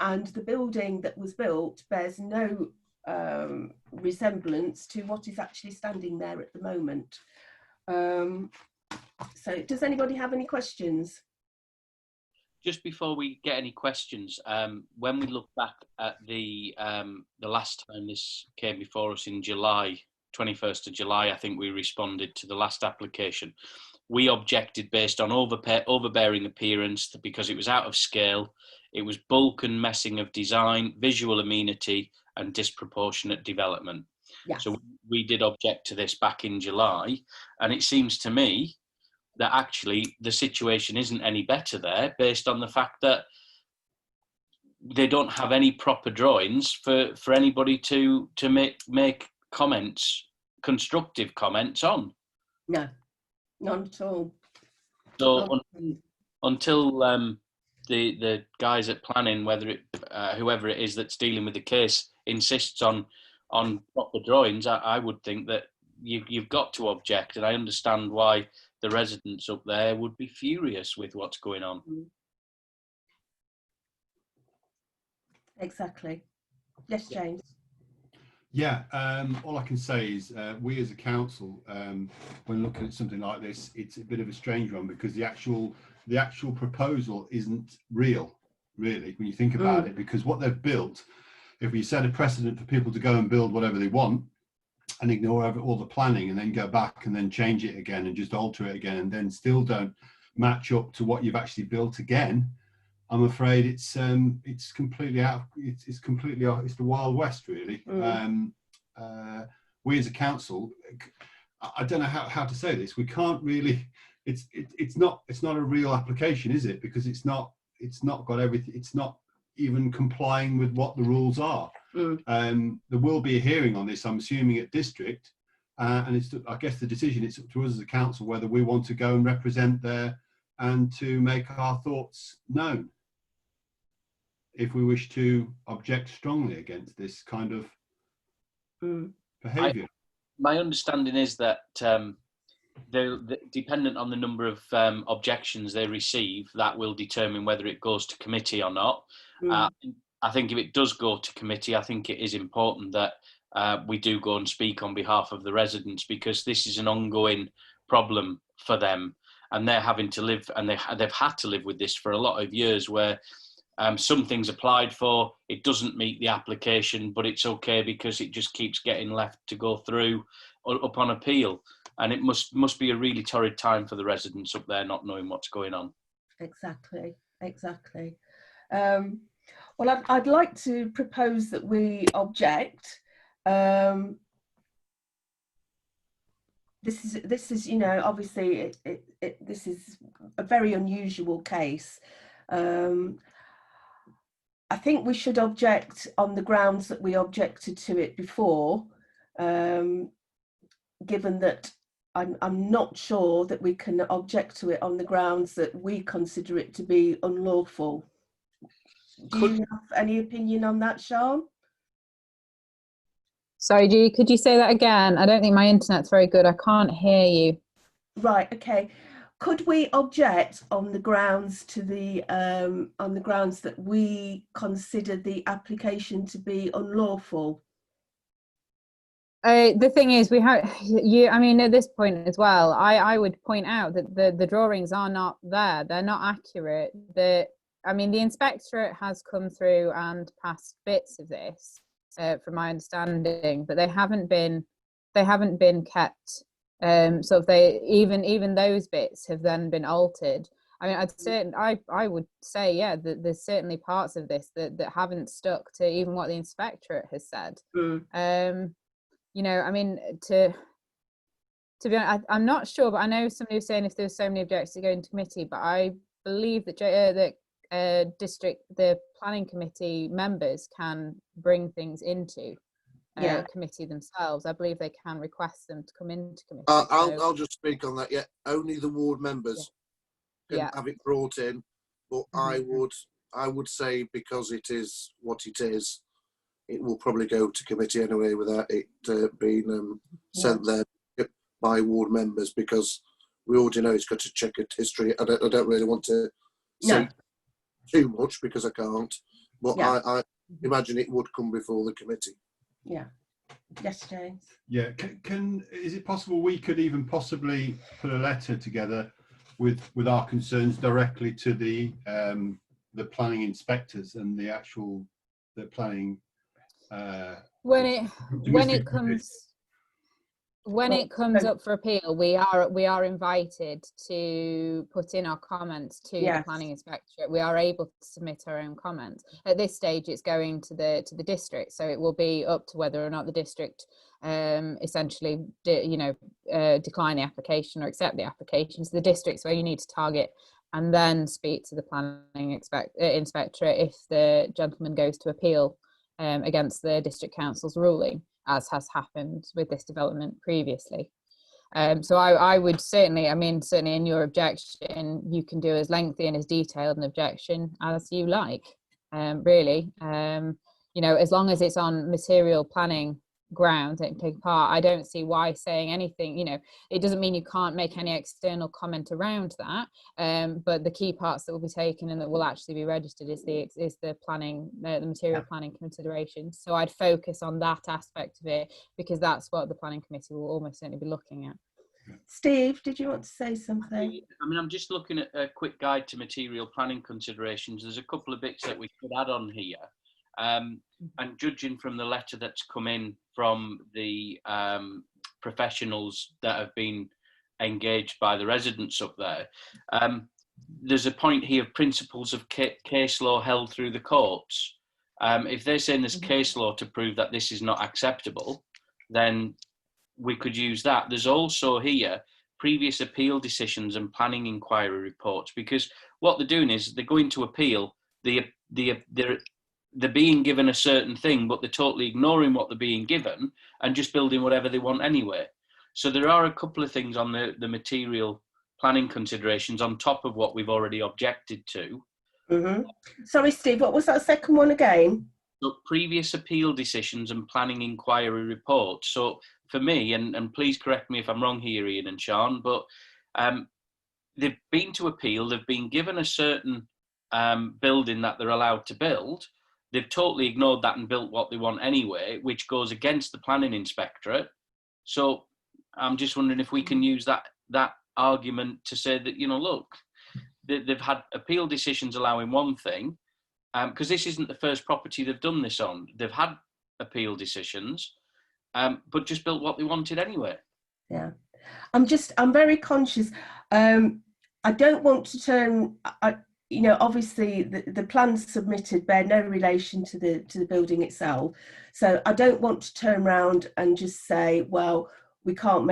And the building that was built bears no resemblance to what is actually standing there at the moment. So does anybody have any questions? Just before we get any questions, when we look back at the last time this came before us in July, 21st of July, I think we responded to the last application. We objected based on overbearing appearance because it was out of scale, it was bulk and messing of design, visual amenity, and disproportionate development. Yes. So we did object to this back in July, and it seems to me that actually the situation isn't any better there, based on the fact that they don't have any proper drawings for anybody to make comments, constructive comments on. No, none at all. So until the guys at planning, whoever it is that's dealing with the case, insists on proper drawings, I would think that you've got to object, and I understand why the residents up there would be furious with what's going on. Exactly. Yes, James. Yeah, all I can say is we as a council, when looking at something like this, it's a bit of a strange one, because the actual proposal isn't real, really, when you think about it, because what they've built, if we set a precedent for people to go and build whatever they want and ignore all the planning and then go back and then change it again and just alter it again and then still don't match up to what you've actually built again, I'm afraid it's completely out. It's the Wild West, really. We as a council, I don't know how to say this. We can't really. It's not a real application, is it? Because it's not got everything. It's not even complying with what the rules are. There will be a hearing on this, I'm assuming, at district, and I guess the decision, it's up to us as a council whether we want to go and represent there and to make our thoughts known, if we wish to object strongly against this kind of behaviour. My understanding is that they're dependent on the number of objections they receive, that will determine whether it goes to committee or not. I think if it does go to committee, I think it is important that we do go and speak on behalf of the residents, because this is an ongoing problem for them, and they're having to live, and they've had to live with this for a lot of years, where some things applied for, it doesn't meet the application, but it's okay because it just keeps getting left to go through upon appeal. And it must be a really torrid time for the residents up there, not knowing what's going on. Exactly. Well, I'd like to propose that we object. This is, you know, obviously this is a very unusual case. I think we should object on the grounds that we objected to it before, given that I'm not sure that we can object to it on the grounds that we consider it to be unlawful. Do you have any opinion on that, Sean? Sorry, could you say that again? I don't think my internet's very good. I can't hear you. Right. Okay. Could we object on the grounds that we consider the application to be unlawful? The thing is, I mean, at this point as well, I would point out that the drawings are not there. They're not accurate. I mean, the inspectorate has come through and passed bits of this, from my understanding, but they haven't been kept. So if even those bits have then been altered. I mean, I would say, yeah, that there's certainly parts of this that haven't stuck to even what the inspectorate has said. You know, I mean, to be honest, I'm not sure, but I know somebody was saying if there's so many objections to go into committee, but I believe that the planning committee members can bring things into committee themselves. I believe they can request them to come into committee. I'll just speak on that. Yeah, only the ward members can have it brought in, but I would say, because it is what it is, it will probably go to committee anyway without it being sent there by ward members, because we already know it's got to check its history. I don't really want to say too much because I can't, but I imagine it would come before the committee. Yeah. Yes, James. Yeah. Is it possible we could even possibly put a letter together with our concerns directly to the planning inspectors and the planning when it comes up for appeal, we are invited to put in our comments to the planning inspectorate. We are able to submit our own comments. At this stage, it's going to the district, so it will be up to whether or not the district essentially decline the application or accept the application. So the district's where you need to target and then speak to the planning inspectorate if the gentleman goes to appeal against the district council's ruling, as has happened with this development previously. So I would certainly in your objection, you can do as lengthy and as detailed an objection as you like, really. As long as it's on material planning grounds and take part, I don't see why saying anything. It doesn't mean you can't make any external comment around that, but the key parts that will be taken and that will actually be registered is the planning, the material planning considerations. So I'd focus on that aspect of it, because that's what the planning committee will almost certainly be looking at. Steve, did you want to say something? I mean, I'm just looking at a quick guide to material planning considerations. There's a couple of bits that we could add on here. And judging from the letter that's come in from the professionals that have been engaged by the residents up there, there's a point here of principles of case law held through the courts. If they're saying there's case law to prove that this is not acceptable, then we could use that. There's also here previous appeal decisions and planning inquiry reports, because what they're doing is they're going to appeal they're being given a certain thing, but they're totally ignoring what they're being given and just building whatever they want anyway. So there are a couple of things on the material planning considerations on top of what we've already objected to. Sorry, Steve, what was that second one again? So previous appeal decisions and planning inquiry reports. So for me, and please correct me if I'm wrong here, Ian and Sean, but they've been to appeal, they've been given a certain building that they're allowed to build. They've totally ignored that and built what they want anyway, which goes against the planning inspectorate. So I'm just wondering if we can use that argument to say that, look, they've had appeal decisions allowing one thing, because this isn't the first property they've done this on. They've had appeal decisions, but just built what they wanted anyway. Yeah. I'm very conscious. I don't want to turn, obviously the plans submitted bear no relation to the building itself. So I don't want to turn around and just say, well, we can't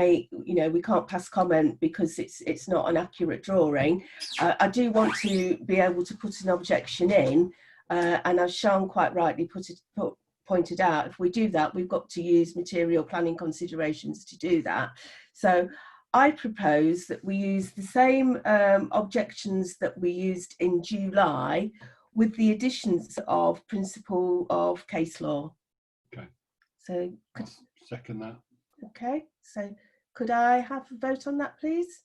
pass comment because it's not an accurate drawing. I do want to be able to put an objection in, and as Sean quite rightly pointed out, if we do that, we've got to use material planning considerations to do that. So I propose that we use the same objections that we used in July, with the additions of principle of case law. Okay. So, I'll second that. okay, so could I have a vote on that, please?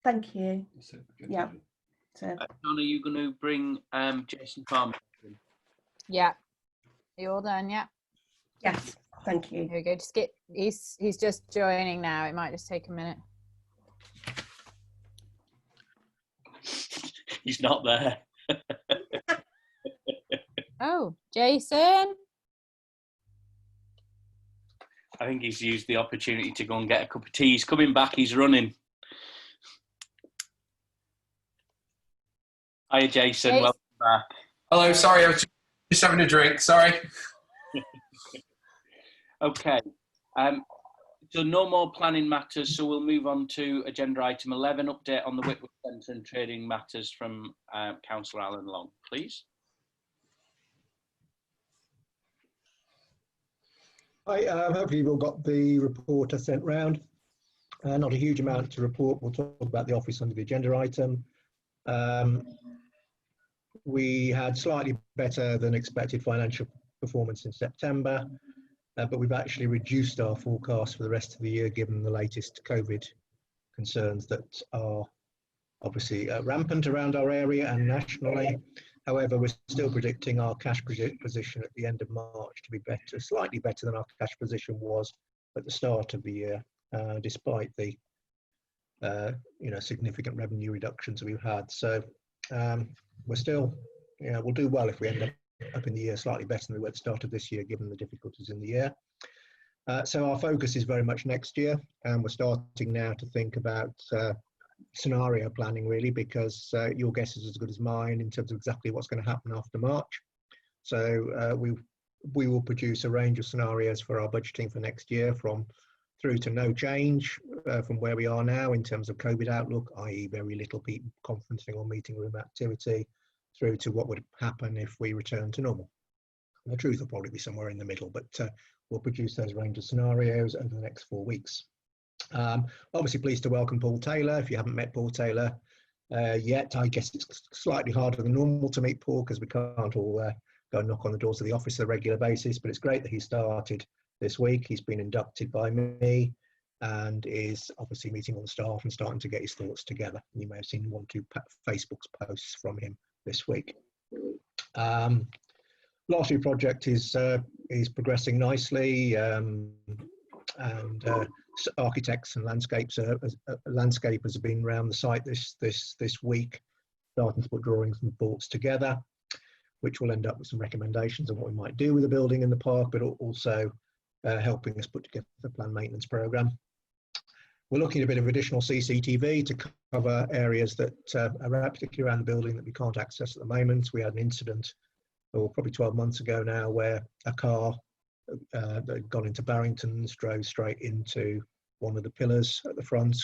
Thank you. That's it. Yeah. So, John, are you going to bring Jason Farmer in? Yeah. Are you all done? Yeah. yes, thank you. Here we go. Just get. He's just joining now. It might just take a minute. He's not there. Oh, Jason. I think he's used the opportunity to go and get a cup of tea. He's coming back. He's running. Hiya, Jason. Jason. Welcome back. Hello, sorry, I was just having a drink, sorry. Okay. So no more planning matters. So we'll move on to agenda item 11, update on the Whitworth Centre and trading matters from Councillor Alan Long, please. Hi, hopefully you've all got the report I sent round. Not a huge amount to report. We'll talk about the office under the agenda item. We had slightly better than expected financial performance in September, but we've actually reduced our forecast for the rest of the year given the latest COVID concerns that are obviously rampant around our area and nationally. However, we're still predicting our cash position at the end of March to be better, slightly better than our cash position was at the start of the year, despite the significant revenue reductions we've had. So we're still, we'll do well if we end up in the year slightly better than we were at the start of this year, given the difficulties in the year. So our focus is very much next year, and we're starting now to think about scenario planning, really, because your guess is as good as mine in terms of exactly what's going to happen after March. So we will produce a range of scenarios for our budgeting for next year, through to no change from where we are now in terms of COVID outlook, i.e. very little people conferencing or meeting room activity, through to what would happen if we return to normal. And the truth will probably be somewhere in the middle, but we'll produce those range of scenarios over the next 4 weeks. Obviously pleased to welcome Paul Taylor. If you haven't met Paul Taylor yet, I guess it's slightly harder than normal to meet Paul because we can't all go and knock on the doors of the office on a regular basis, but it's great that he started this week. He's been inducted by me and is obviously meeting all the staff and starting to get his thoughts together. You may have seen one or two Facebook's posts from him this week. Last year project is progressing nicely, and architects and landscapers have been around the site this week, starting to put drawings and thoughts together, which will end up with some recommendations on what we might do with the building in the park, but also helping us put together the planned maintenance programme. We're looking at a bit of additional CCTV to cover areas that are particularly around the building that we can't access at the moment. We had an incident, probably 12 months ago now, where a car that had gone into Barrington's drove straight into one of the pillars at the front.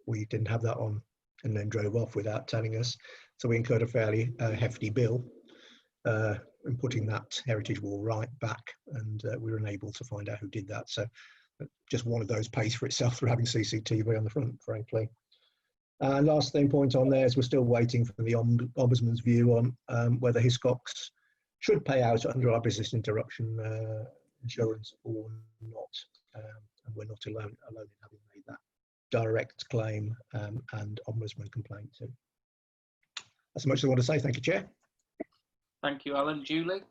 We didn't have that on and then drove off without telling us. So we incurred a fairly hefty bill in putting that heritage wall right back, and we were unable to find out who did that. So just one of those pays for itself for having CCTV on the front, frankly. Last thing point on there is we're still waiting for the Ombudsman's view on whether Hiscox should pay out under our business interruption insurance or not. And we're not alone in having made that direct claim and Ombudsman complaint too. That's as much as I want to say. Thank you, Chair. Thank you, Alan. Julie?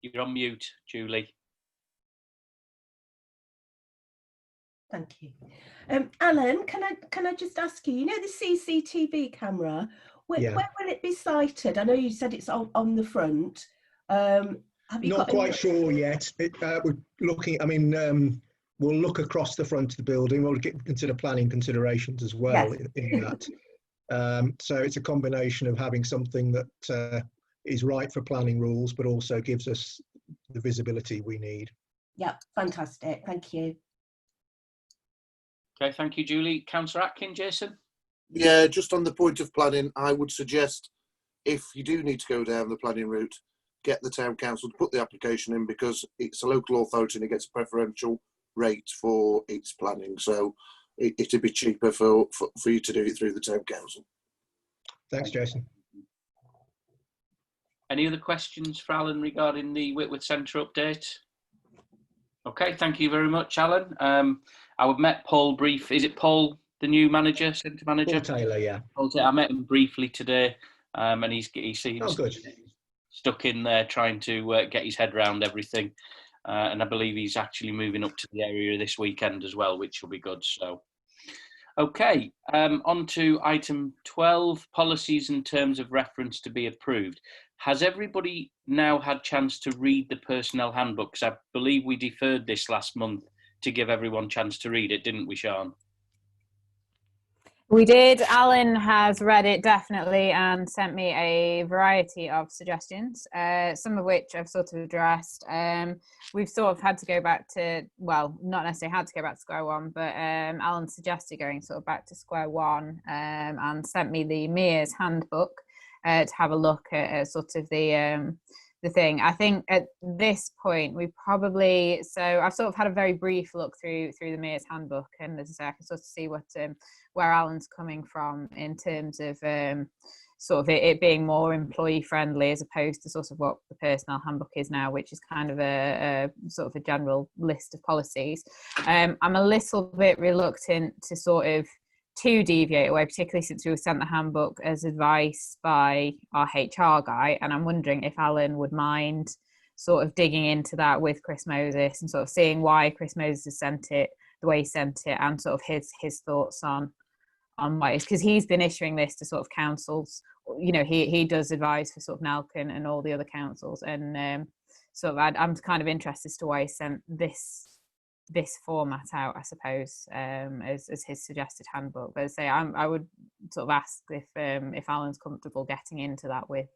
You're on mute, Julie. Thank you. Alan, can I just ask you, the CCTV camera, where will it be sited? I know you said it's on the front. Have you Not quite sure yet. We're looking, we'll look across the front of the building. We'll consider planning considerations as well in that. So it's a combination of having something that is right for planning rules, but also gives us the visibility we need. Yeah, fantastic. Thank you. Okay, thank you, Julie. Councillor Atkin, Jason? Yeah, just on the point of planning, I would suggest if you do need to go down the planning route, get the town council to put the application in, because it's a local authority and it gets a preferential rate for its planning. So it'd be cheaper for you to do it through the town council. Thanks, Jason. Any other questions for Alan regarding the Whitworth Centre update? Okay, thank you very much, Alan. I met Paul Is it Paul, the new manager, centre manager? Paul Taylor, yeah. I met him briefly today, and he seems good. stuck in there trying to get his head around everything. And I believe he's actually moving up to the area this weekend as well, which will be good. So, okay, on to item 12, policies and terms of reference to be approved. Has everybody now had chance to read the personnel handbook? Because I believe we deferred this last month to give everyone a chance to read it, didn't we, Sian? We did. Alan has read it definitely and sent me a variety of suggestions, some of which I've sort of addressed. We've sort of had to go back to, well, not necessarily had to go back to square one, but Alan suggested going sort of back to square one and sent me the Mia's handbook to have a look at sort of the thing. I think at this point we probably, so I've sort of had a very brief look through the Mia's handbook, and as I say, I can sort of see what where Alan's coming from in terms of sort of it being more employee friendly as opposed to sort of what the personnel handbook is now, which is kind of a sort of a general list of policies. I'm a little bit reluctant to sort of to deviate away, particularly since we were sent the handbook as advice by our HR guy, and I'm wondering if Alan would mind sort of digging into that with Chris Moses and sort of seeing why Chris Moses has sent it the way he sent it, and sort of his thoughts on why, because he's been issuing this to sort of councils. You know, he does advise for sort of Nalcan and all the other councils, and sort of I'm kind of interested as to why he sent this format out, I suppose, as his suggested handbook. But as I say, I would sort of ask if Alan's comfortable getting into that with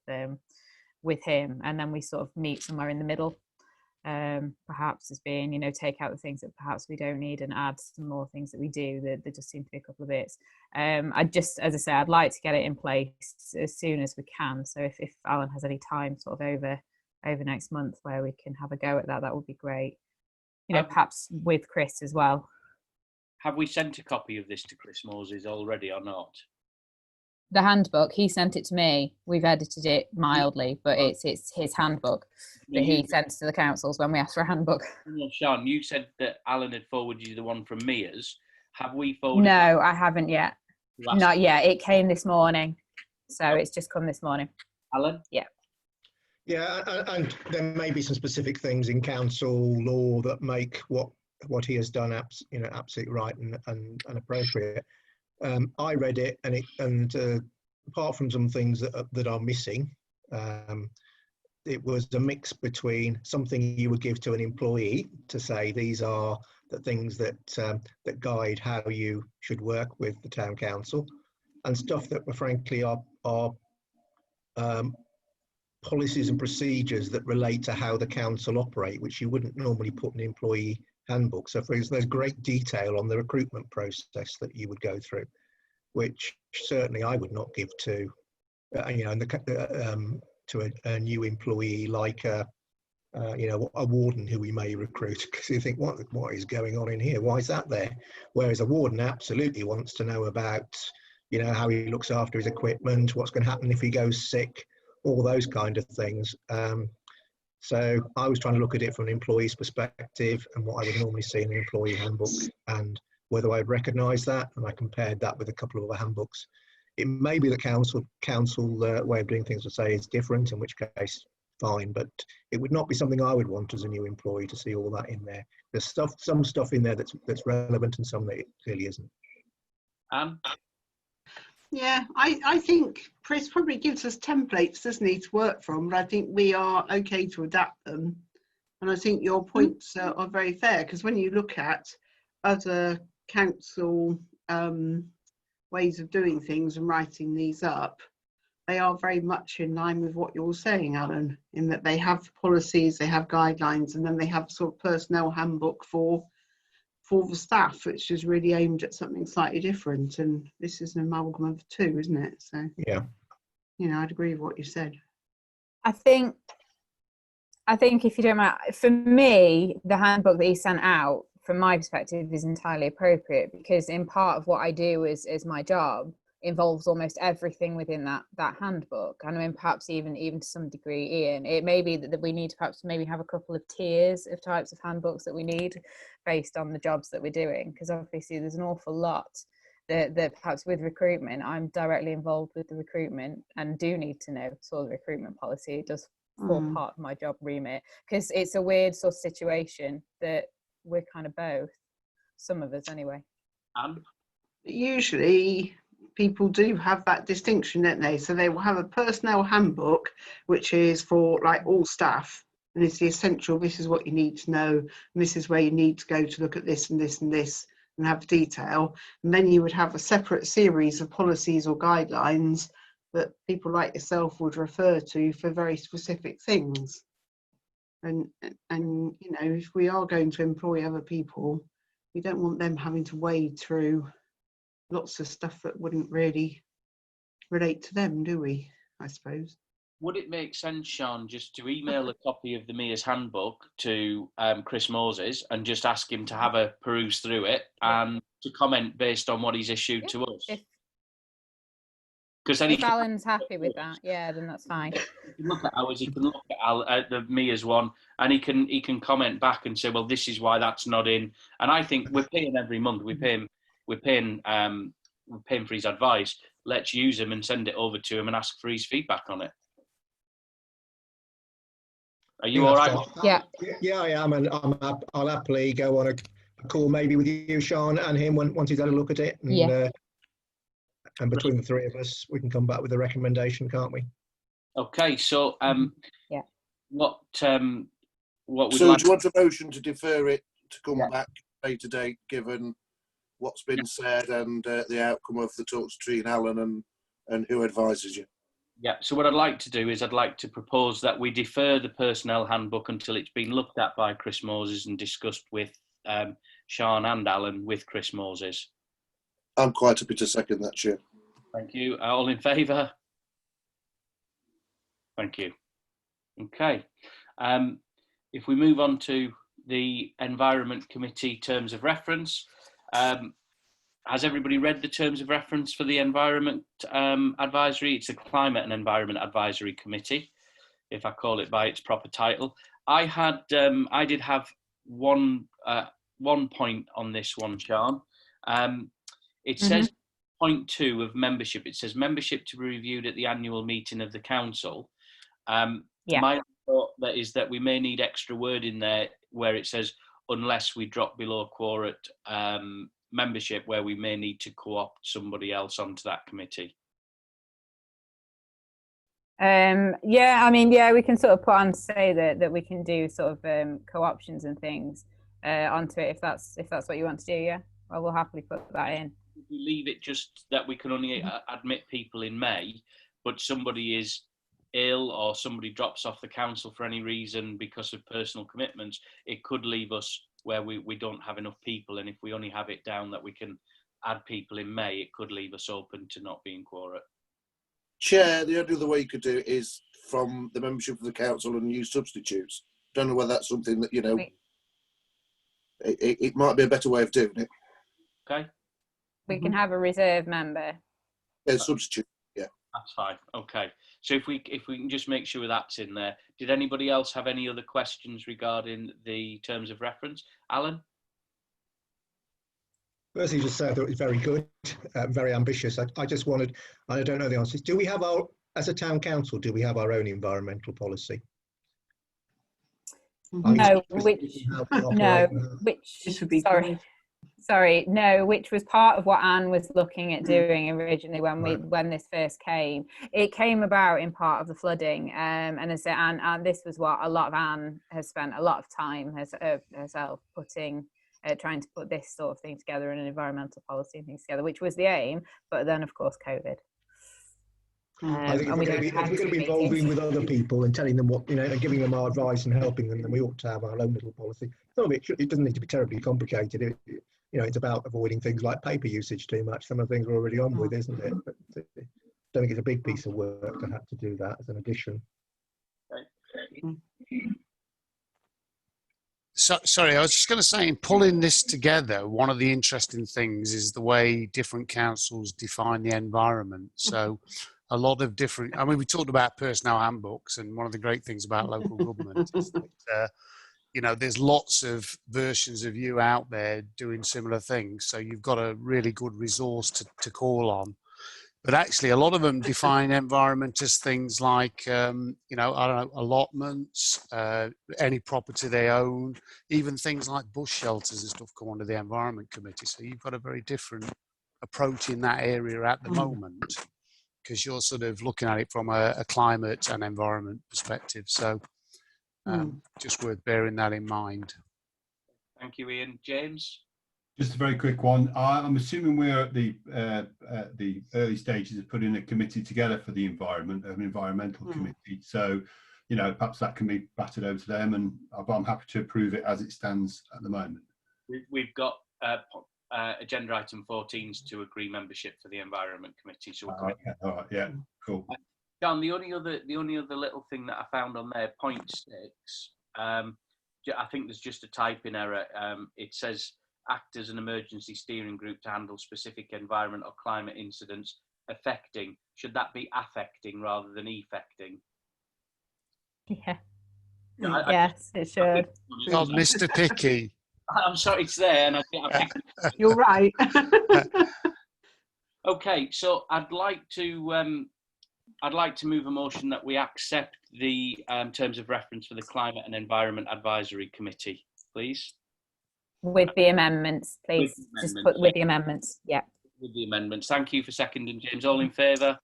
him, and then we sort of meet somewhere in the middle, perhaps as being, you know, take out the things that perhaps we don't need and add some more things that we do. There just seem to be a couple of bits. I just, as I say, I'd like to get it in place as soon as we can. So if Alan has any time sort of over next month where we can have a go at that would be great. You know, perhaps with Chris as well. Have we sent a copy of this to Chris Moses already or not? The handbook, he sent it to me. We've edited it mildly, but it's his handbook that he sends to the councils when we ask for a handbook. Well, Sian, you said that Alan had forwarded you the one from Mia's. Have we forwarded? No, I haven't yet. Not yet. It came this morning, so it's just come this morning. Alan? Yeah. Yeah, and there may be some specific things in council law that make what he has done absolutely right and appropriate. I read it, and apart from some things that are missing, it was a mix between something you would give to an employee to say these are the things that guide how you should work with the town council, and stuff that frankly are policies and procedures that relate to how the council operate, which you wouldn't normally put in an employee handbook. So for example, there's great detail on the recruitment process that you would go through, which certainly I would not give to to a new employee like a warden who we may recruit, because you think, what is going on in here? Why is that there? Whereas a warden absolutely wants to know about, you know, how he looks after his equipment, what's going to happen if he goes sick, all those kind of things. So I was trying to look at it from an employee's perspective and what I would normally see in an employee handbook and whether I'd recognise that, and I compared that with a couple of other handbooks. It may be the council way of doing things would say is different, in which case fine, but it would not be something I would want as a new employee to see all that in there. There's some stuff in there that's relevant and some that it clearly isn't. Yeah, I think Chris probably gives us templates, doesn't he, to work from, but I think we are okay to adapt them. And I think your points are very fair, because when you look at other council ways of doing things and writing these up, they are very much in line with what you're saying, Alan, in that they have policies, they have guidelines, and then they have sort of personnel handbook for the staff, which is really aimed at something slightly different. And this is an amalgam of two, isn't it? So yeah, you know, I'd agree with what you said. I think if you don't mind, for me, the handbook that he sent out, from my perspective, is entirely appropriate, because in part of what I do is my job involves almost everything within that handbook. And I mean, perhaps even to some degree, Ian, it may be that we need to perhaps maybe have a couple of tiers of types of handbooks that we need based on the jobs that we're doing, because obviously there's an awful lot that perhaps with recruitment, I'm directly involved with the recruitment and do need to know sort of the recruitment policy. It does form part of my job remit, because it's a weird sort of situation that we're kind of both, some of us anyway. Usually people do have that distinction, don't they? So they will have a personnel handbook, which is for like all staff, and it's the essential, this is what you need to know, and this is where you need to go to look at this and this and this, and have detail. And then you would have a separate series of policies or guidelines that people like yourself would refer to for very specific things. And you know, if we are going to employ other people, we don't want them having to wade through lots of stuff that wouldn't really relate to them, do we? I suppose. Would it make sense, Sean, just to email a copy of the Mia's handbook to Chris Moses and just ask him to have a peruse through it and to comment based on what he's issued to us? If Alan's happy with that, yeah, then that's fine. He can look at ours, he can look at the Mia's one, and he can comment back and say, well, this is why that's not in. And I think we're paying every month. We're paying for his advice. Let's use him and send it over to him and ask for his feedback on it. Are you all right? Yeah, I am, and I'll happily go on a call maybe with you, Sean, and him once he's had a look at it. And, and between the three of us, we can come back with a recommendation, can't we? Okay, so what would so like... do you want a motion to defer it to come back later date, given what's been said and the outcome of the talks between Alan and who advises you? Yeah, so what I'd like to do is I'd like to propose that we defer the personnel handbook until it's been looked at by Chris Moses and discussed with Sean and Alan with Chris Moses. I'm quite happy to second that, Chair. Thank you. All in favour? Thank you. Okay. If we move on to the Environment Committee Terms of Reference, has everybody read the Terms of Reference for the Environment Advisory? It's the Climate and Environment Advisory Committee, if I call it by its proper title. I did have one point on this one, Sean. It says point 2 of membership. It says membership to be reviewed at the annual meeting of the council. My thought is that we may need extra word in there where it says unless we drop below quorate membership, where we may need to co-opt somebody else onto that committee. I mean, we can sort of put on to say that we can do sort of co-options and things onto it if that's what you want to do. Yeah, well, we'll happily put that in. If we leave it just that we can only admit people in May, but somebody is ill or somebody drops off the council for any reason because of personal commitments, it could leave us where we don't have enough people. And if we only have it down that we can add people in May, it could leave us open to not being quorate. Chair, the only other way you could do it is from the membership of the council and use substitutes. Don't know whether that's something that, you know, it might be a better way of doing it. Okay. We can have a reserve member. Yeah, substitute, yeah. That's fine. Okay. So if we can just make sure that's in there. Did anybody else have any other questions regarding the terms of reference? Alan? Firstly, just say I thought it was very good, very ambitious. I just wanted, and I don't know the answers. Do we have as a town council, do we have our own environmental policy? No, which was part of what Anne was looking at doing originally when this first came. It came about in part of the flooding, and as Anne, this was what a lot of Anne has spent a lot of time herself putting. Trying to put this sort of thing together in an environmental policy and things together, which was the aim, but then of course COVID. I think if we're going to be involving with other people and telling them what, you know, and giving them our advice and helping them, then we ought to have our own little policy. Some of it doesn't need to be terribly complicated. You know, it's about avoiding things like paper usage too much. Some of the things we're already on with, isn't it? But I don't think it's a big piece of work to have to do that as an addition. Sorry, I was just going to say, in pulling this together, one of the interesting things is the way different councils define the environment. So a lot of different, I mean, we talked about personnel handbooks, and one of the great things about local government is that, you know, there's lots of versions of you out there doing similar things. So you've got a really good resource to call on. But actually, a lot of them define environment as things like, you know, I don't know, allotments, any property they own, even things like bush shelters and stuff come under the Environment Committee. So you've got a very different approach in that area at the moment, because you're sort of looking at it from a climate and environment perspective. So just worth bearing that in mind. Thank you, Ian. James? Just a very quick one. I'm assuming we're at the early stages of putting a committee together for the environment, an environmental committee. So, you know, perhaps that can be batted over to them, and I'm happy to approve it as it stands at the moment. We've got agenda item 14s to agree membership for the environment committee. So we're okay. All right, yeah, cool. John, the only other little thing that I found on there, point 6. I think there's just a typing error. It says, act as an emergency steering group to handle specific environment or climate incidents affecting. Should that be affecting rather than effecting? Yeah. Yes, it should. God, Mr. Picky. I'm sorry, it's there, and I think you're right. Okay, so I'd like to move a motion that we accept the terms of reference for the Climate and Environment Advisory Committee, please. With the amendments, please. Just put with the amendments. Yeah. With the amendments. Thank you for seconding, James. All in favour?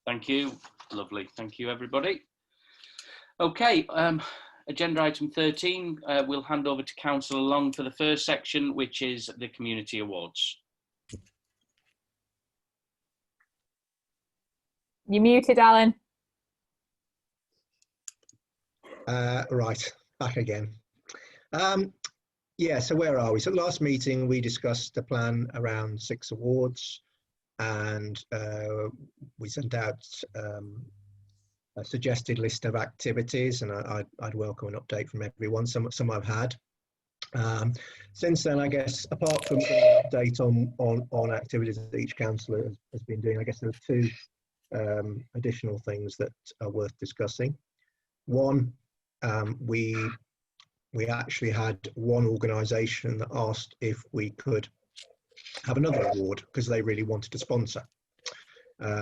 Thank you. Lovely. Thank you, everybody. Okay. Agenda item 13. We'll hand over to Councillor Long for the first section, which is the Community Awards. You're muted, Alan. Right, back again. Yeah, so where are we? So last meeting we discussed a plan around 6 awards, and we sent out a suggested list of activities, and I'd welcome an update from everyone. Some I've had. Since then, I guess, apart from an update on activities that each councillor has been doing, I guess there are 2 additional things that are worth discussing. One, we actually had one organisation that asked if we could have another award because they really wanted to sponsor,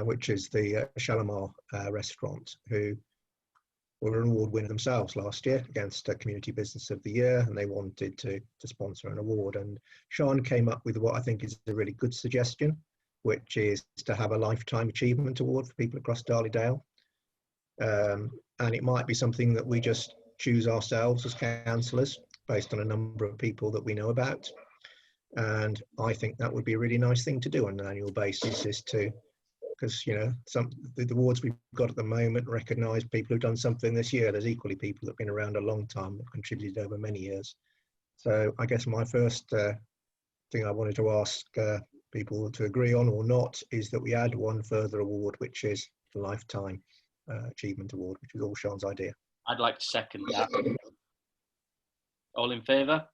which is the Shalimar restaurant, who were an award winner themselves last year against Community Business of the Year, and they wanted to sponsor an award. And Sean came up with what I think is a really good suggestion, which is to have a Lifetime Achievement Award for people across Darley Dale. And it might be something that we just choose ourselves as councillors based on a number of people that we know about. And I think that would be a really nice thing to do on an annual basis, is to, because, you know, the awards we've got at the moment recognise people who've done something this year. There's equally people that have been around a long time, that contributed over many years. So I guess my first thing I wanted to ask people to agree on or not is that we add one further award, which is the Lifetime Achievement Award, which was all Sean's idea. I'd like to second that. All in favour?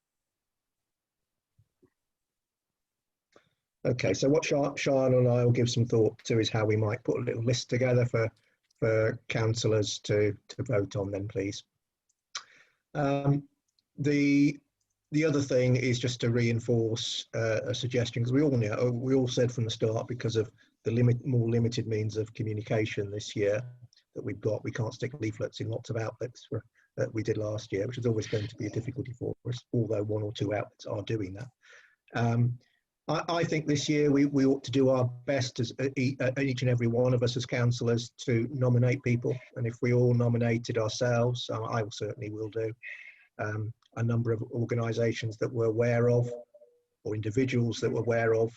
Okay, so what Sean and I will give some thought to is how we might put a little list together for councillors to vote on then, please. The other thing is just to reinforce a suggestion, because we all know, we all said from the start, because of the more limited means of communication this year that we've got, we can't stick leaflets in lots of outlets that we did last year, which is always going to be a difficulty for us, although 1 or 2 outlets are doing that. I think this year we ought to do our best, as each and every one of us as councillors, to nominate people. And if we all nominated ourselves, I certainly will do, a number of organisations that we're aware of, or individuals that we're aware of,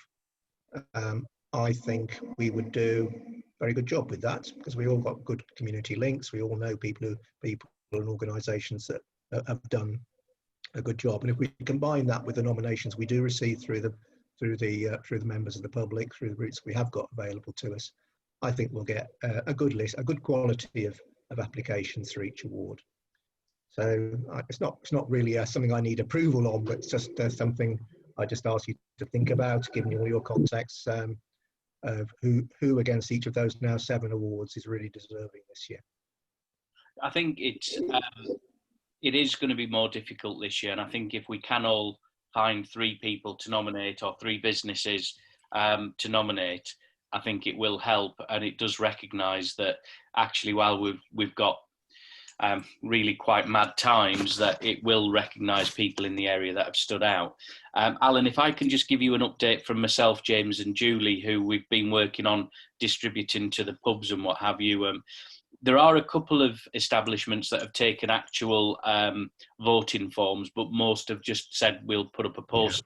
I think we would do a very good job with that, because we all got good community links. We all know people and organisations that have done a good job. And if we combine that with the nominations we do receive through the members of the public, through the routes we have got available to us, I think we'll get a good list, a good quality of applications for each award. So it's not really something I need approval on, but it's just something I just ask you to think about, given all your context, of who against each of those now 7 awards is really deserving this year. I think it is going to be more difficult this year, and I think if we can all find 3 people to nominate, or 3 businesses to nominate, I think it will help, and it does recognise that actually, while we've got really quite mad times, that it will recognise people in the area that have stood out. Alan, if I can just give you an update from myself, James and Julie, who we've been working on distributing to the pubs and what have you. There are a couple of establishments that have taken actual voting forms, but most have just said we'll put up a poster.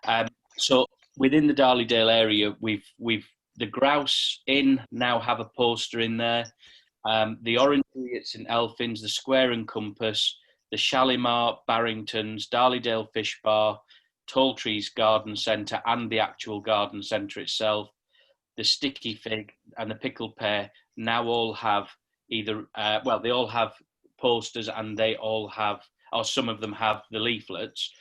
Yeah. So within the Darleydale area, we've the Grouse Inn now have a poster in there. The Orangery at St Elphin's, the Square and Compass, the Shalimar, Barrington's, Darleydale Fish Bar, Tall Trees Garden Centre, and the actual garden centre itself, the Sticky Fig and the Pickled Pear now all have either, they all have posters, and they all have, or some of them have, the leaflets.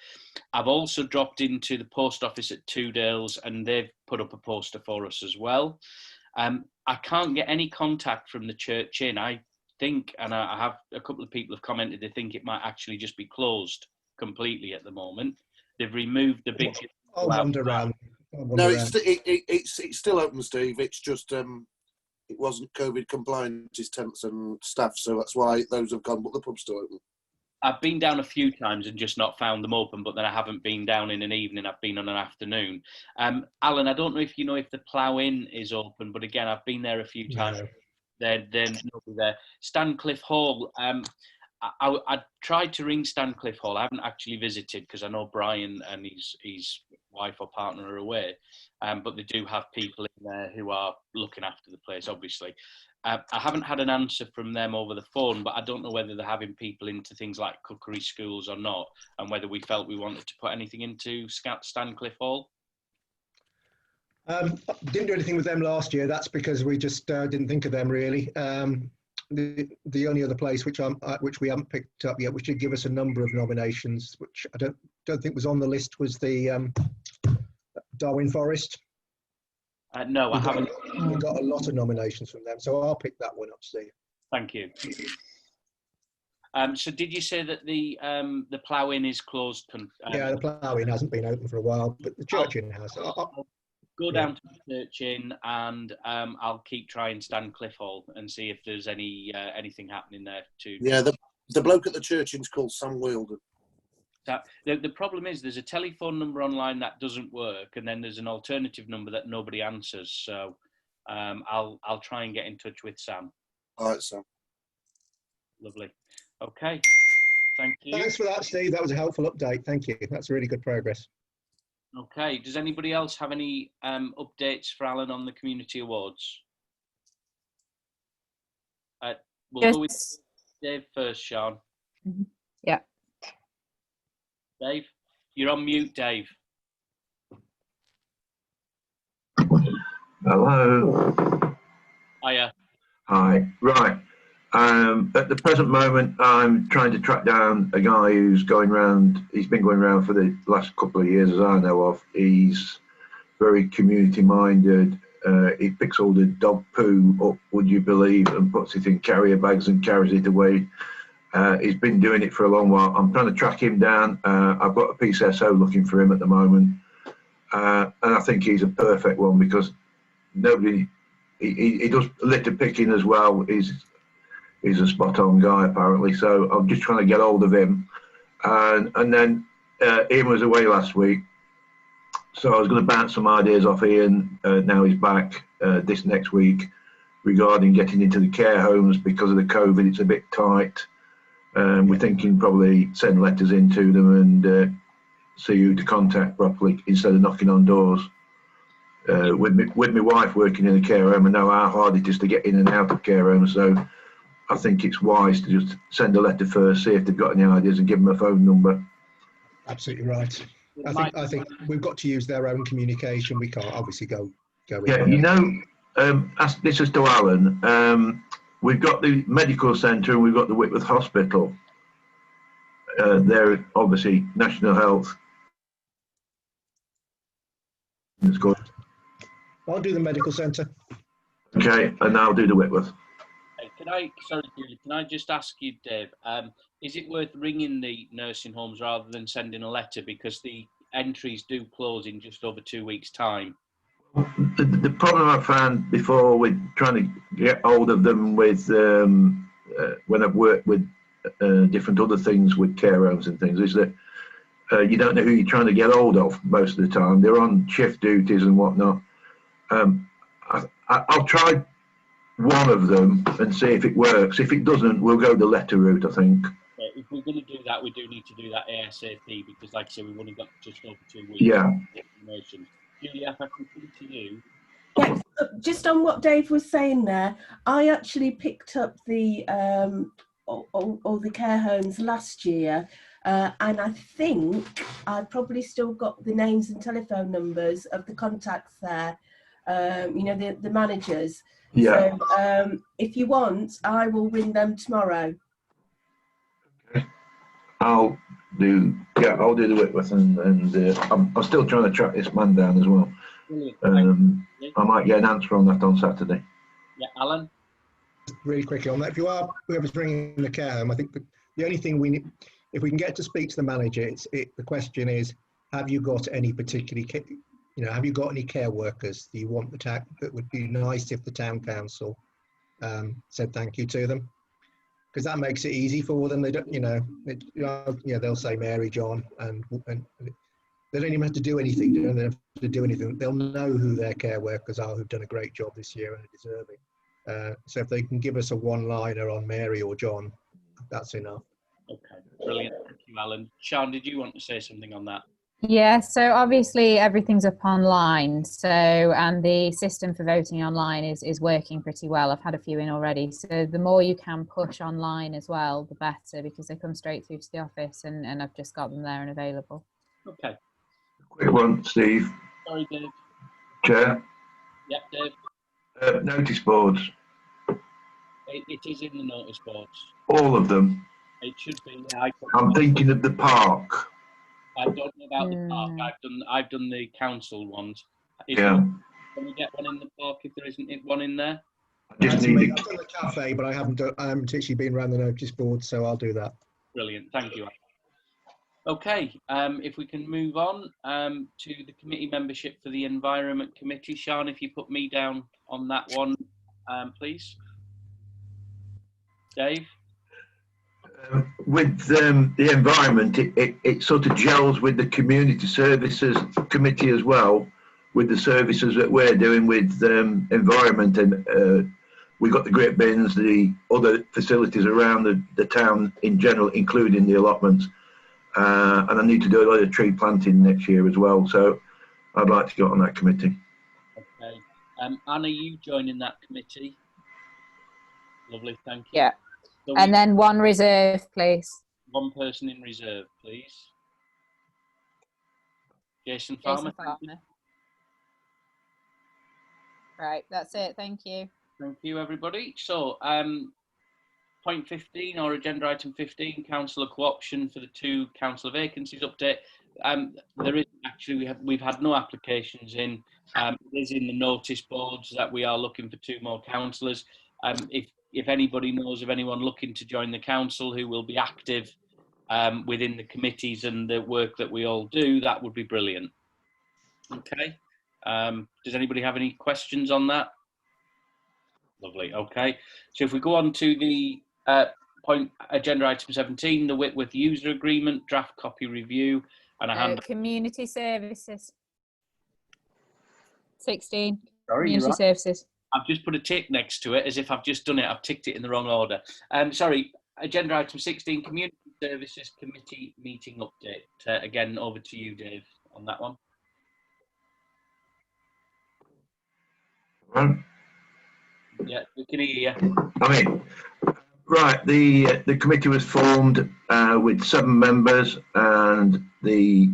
I've also dropped into the post office at Two Dales, and they've put up a poster for us as well. I can't get any contact from the Church Inn. I think, and I have a couple of people have commented, they think it might actually just be closed completely at the moment. They've removed the big... I'll wander around. No, it's still open, Steve. It's just it wasn't COVID compliant, his temps and staff, so that's why those have gone, but the pub's still open. I've been down a few times and just not found them open, but then I haven't been down in an evening, I've been on an afternoon. Alan, I don't know if you know if the Plough Inn is open, but again, I've been there a few times. No. They're nobody there. Stancliffe Hall, I tried to ring Stancliffe Hall. I haven't actually visited because I know Brian and his wife or partner are away, but they do have people in there who are looking after the place, obviously. I haven't had an answer from them over the phone, but I don't know whether they're having people into things like cookery schools or not, and whether we felt we wanted to put anything into Stancliffe Hall. Didn't do anything with them last year. That's because we just didn't think of them really. The only other place which we haven't picked up yet, which did give us a number of nominations, which I don't think was on the list, was the Darwin Forest. No, I haven't. We got a lot of nominations from them, so I'll pick that one up, Steve. Thank you. So did you say that the Plough Inn is closed? Yeah, the Plough Inn hasn't been open for a while, but the Church Inn has. I'll go down to the Church Inn, and I'll keep trying Stancliffe Hall and see if there's anything happening there too. Yeah, the bloke at the Church Inn's called Sam Wilder. The problem is there's a telephone number online that doesn't work, and then there's an alternative number that nobody answers. So I'll try and get in touch with Sam. All right, Sam. Lovely. Okay. Thank you. Thanks for that, Steve. That was a helpful update. Thank you. That's really good progress. Okay. Does anybody else have any updates for Alan on the community awards? We'll go with Dave first, Sean. Mm-hmm. Yeah. Dave, you're on mute, Dave. Hello. Hiya. Hi. Right. At the present moment, I'm trying to track down a guy who's going around. He's been going around for the last couple of years, as I know of. He's very community-minded. He picks all the dog poo up, would you believe, and puts it in carrier bags and carries it away. He's been doing it for a long while. I'm trying to track him down. I've got a PCSO looking for him at the moment. And I think he's a perfect one because he does litter picking as well. He's a spot on guy apparently. So I'm just trying to get hold of him. And then Ian was away last week. So I was going to bounce some ideas off Ian. Now he's back this next week regarding getting into the care homes because of the COVID. It's a bit tight. We're thinking probably send letters into them and see who to contact properly instead of knocking on doors. With my wife working in a care home, I know how hard it is to get in and out of care homes. So I think it's wise to just send a letter first, see if they've got any ideas, and give them a phone number. Absolutely right. I think we've got to use their own communication. We can't obviously go in. Yeah, you know, this is to Alan. We've got the medical centre and we've got the Whitworth Hospital. they're obviously National Health. It's good. I'll do the medical centre. Okay, and I'll do the Whitworth. Sorry, Julie, can I just ask you, Dave, is it worth ringing the nursing homes rather than sending a letter, because the entries do close in just over 2 weeks' time? The problem I found before with trying to get hold of them with when I've worked with different other things with care homes and things is that you don't know who you're trying to get hold of most of the time. They're on shift duties and whatnot. I'll try one of them and see if it works. If it doesn't, we'll go the letter route, I think. If we're going to do that, we do need to do that ASAP, because, like I said, we've only got just over 2 weeks. Yeah. Information. Julia, if I can come to you. Yeah, just on what Dave was saying there, I actually picked up the all the care homes last year, and I think I've probably still got the names and telephone numbers of the contacts there. You know, the managers. Yeah. So if you want, I will ring them tomorrow. Okay. I'll do the Whitworth, and I'm still trying to track this man down as well. I might get an answer on that on Saturday. Yeah, Alan? Really quickly on that, if you are whoever's ringing the care home, I think the only thing we need, if we can get to speak to the manager, the question is, have you got any particularly, have you got any care workers that you want that would be nice if the town council said thank you to them, because that makes it easy for them. They don't, they'll say Mary, John, and they don't even have to do anything. They don't have to do anything. They'll know who their care workers are who've done a great job this year and are deserving. So if they can give us a one-liner on Mary or John, that's enough. Okay, brilliant. Thank you, Alan. Sian, did you want to say something on that? Yeah, so obviously everything's up online. So, and the system for voting online is working pretty well. I've had a few in already. So the more you can push online as well, the better, because they come straight through to the office, and I've just got them there and available. Okay. Quick one, Steve. Sorry, Dave. Chair. Yep, Dave. Notice boards. It is in the notice boards. All of them. It should be. Yeah, I'm thinking of the park. I don't know about the park. I've done the council ones. Can we get one in the park if there isn't one in there? I've done the cafe, but I haven't actually been around the notice board, so I'll do that. Brilliant, thank you. Okay, if we can move on to the committee membership for the Environment Committee. Sian, if you put me down on that one, please. Dave? With the environment, it sort of gels with the Community Services Committee as well, with the services that we're doing with environment. And we've got the great bins, the other facilities around the town in general, including the allotments. And I need to do a lot of tree planting next year as well. So I'd like to get on that committee. Okay. Anna, you joining that committee? Lovely, thank you. Yeah. So and then one reserve, please. One person in reserve, please. Jason Farmer. Right, that's it. Thank you. Thank you, everybody. So, point 15, or agenda item 15, councillor co-option for the 2 councillor vacancies update. There is actually, we've had no applications in. It is in the notice boards that we are looking for 2 more councillors. If anybody knows of anyone looking to join the council who will be active within the committees and the work that we all do, that would be brilliant. Okay. Does anybody have any questions on that? Lovely. Okay. So if we go on to the point agenda item 17, the Whitworth user agreement, draft copy review, and a hand. Community services. 16. Sorry, community services. I've just put a tick next to it as if I've just done it. I've ticked it in the wrong order. Sorry, agenda item 16, Community Services Committee meeting update. Again, over to you, Dave, on that one. Right. Yeah, we can hear you. I mean, right, the committee was formed with 7 members, and the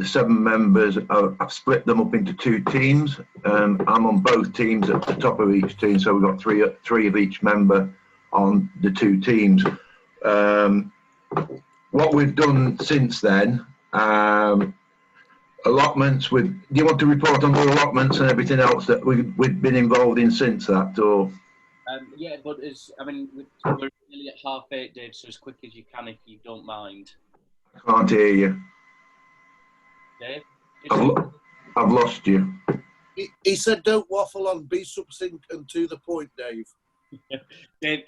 7 members, I've split them up into 2 teams. I'm on both teams at the top of each team, so we've got three of each member on the 2 teams. what we've done since then, allotments with, do you want to report on the allotments and everything else that we've been involved in since that, or? Yeah, but we're nearly at 8:30, Dave, so as quick as you can if you don't mind. I can't hear you. Dave? I've lost you. He said don't waffle on, be succinct and to the point, Dave. Dave,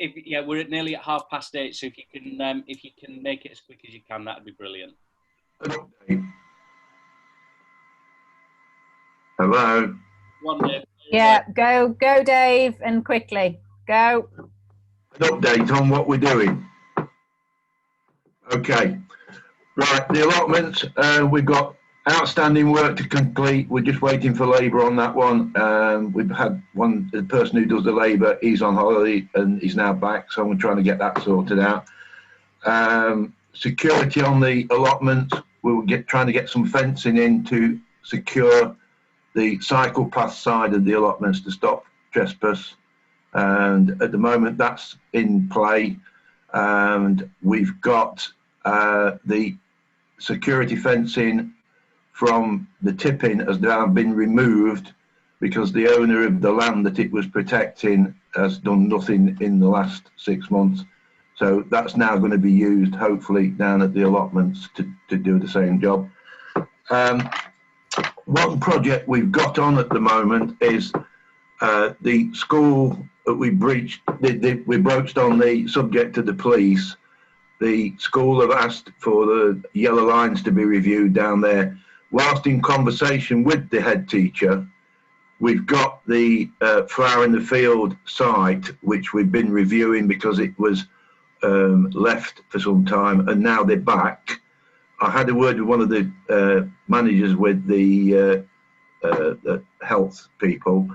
we're at nearly at 8:30, so if you can make it as quick as you can, that'd be brilliant. Hello? One, Dave. Yeah, go, Dave, and quickly. Go. An update on what we're doing. Okay. Right, the allotments, we've got outstanding work to complete. We're just waiting for labour on that one. We've had the person who does the labour, he's on holiday and he's now back, so we're trying to get that sorted out. Security on the allotments, trying to get some fencing in to secure the cycle path side of the allotments to stop trespass. And at the moment that's in play. And we've got the security fencing from the tipping has now been removed because the owner of the land that it was protecting has done nothing in the last 6 months. So that's now going to be used hopefully down at the allotments to do the same job. One project we've got on at the moment is the school that we broached on the subject of the police. The school have asked for the yellow lines to be reviewed down there. Whilst in conversation with the head teacher, we've got the Flower in the Field site, which we've been reviewing because it was left for some time, and now they're back. I had a word with one of the managers with the health people,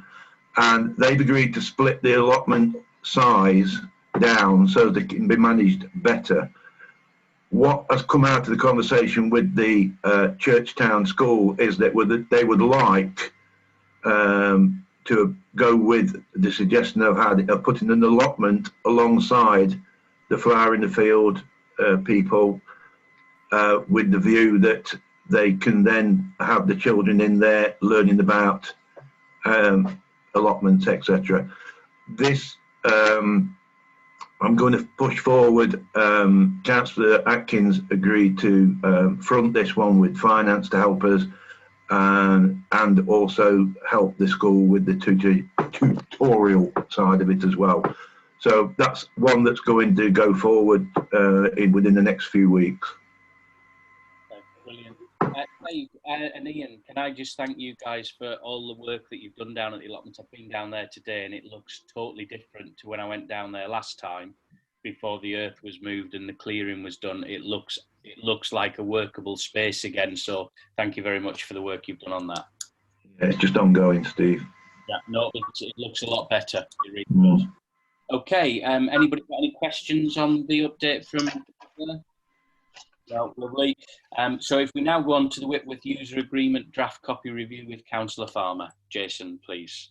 and they've agreed to split the allotment size down so they can be managed better. What has come out of the conversation with the Churchtown school is that they would like to go with the suggestion of putting an allotment alongside the Flower in the Field people, with the view that they can then have the children in there learning about allotments, etc. This I'm going to push forward. Councillor Atkins agreed to front this one with finance to help us, and also help the school with the tutorial side of it as well. So that's one that's going to go forward within the next few weeks. Okay, brilliant. Dave and Ian, can I just thank you guys for all the work that you've done down at the allotments? I've been down there today and it looks totally different to when I went down there last time before the earth was moved and the clearing was done. It looks like a workable space again. So thank you very much for the work you've done on that. Yeah, it's just ongoing, Steve. Yeah, no, it looks a lot better. It really does. Okay, anybody got any questions on the update from No, lovely. So if we now go on to the Whitworth user agreement draft copy review with Councillor Farmer. Jason, please.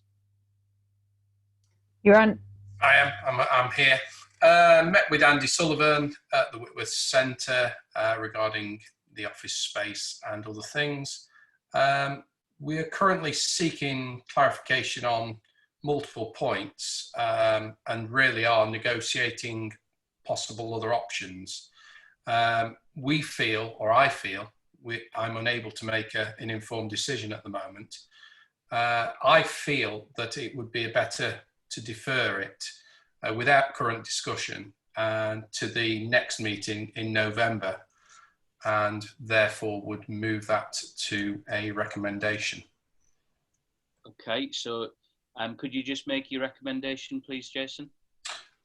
You're on. I am. I'm here. Met with Andy Sullivan at the Whitworth Centre regarding the office space and other things. We are currently seeking clarification on multiple points and really are negotiating possible other options. We feel, or I feel, I'm unable to make an informed decision at the moment. I feel that it would be better to defer it without current discussion to the next meeting in November, and therefore would move that to a recommendation. Okay, so could you just make your recommendation, please, Jason?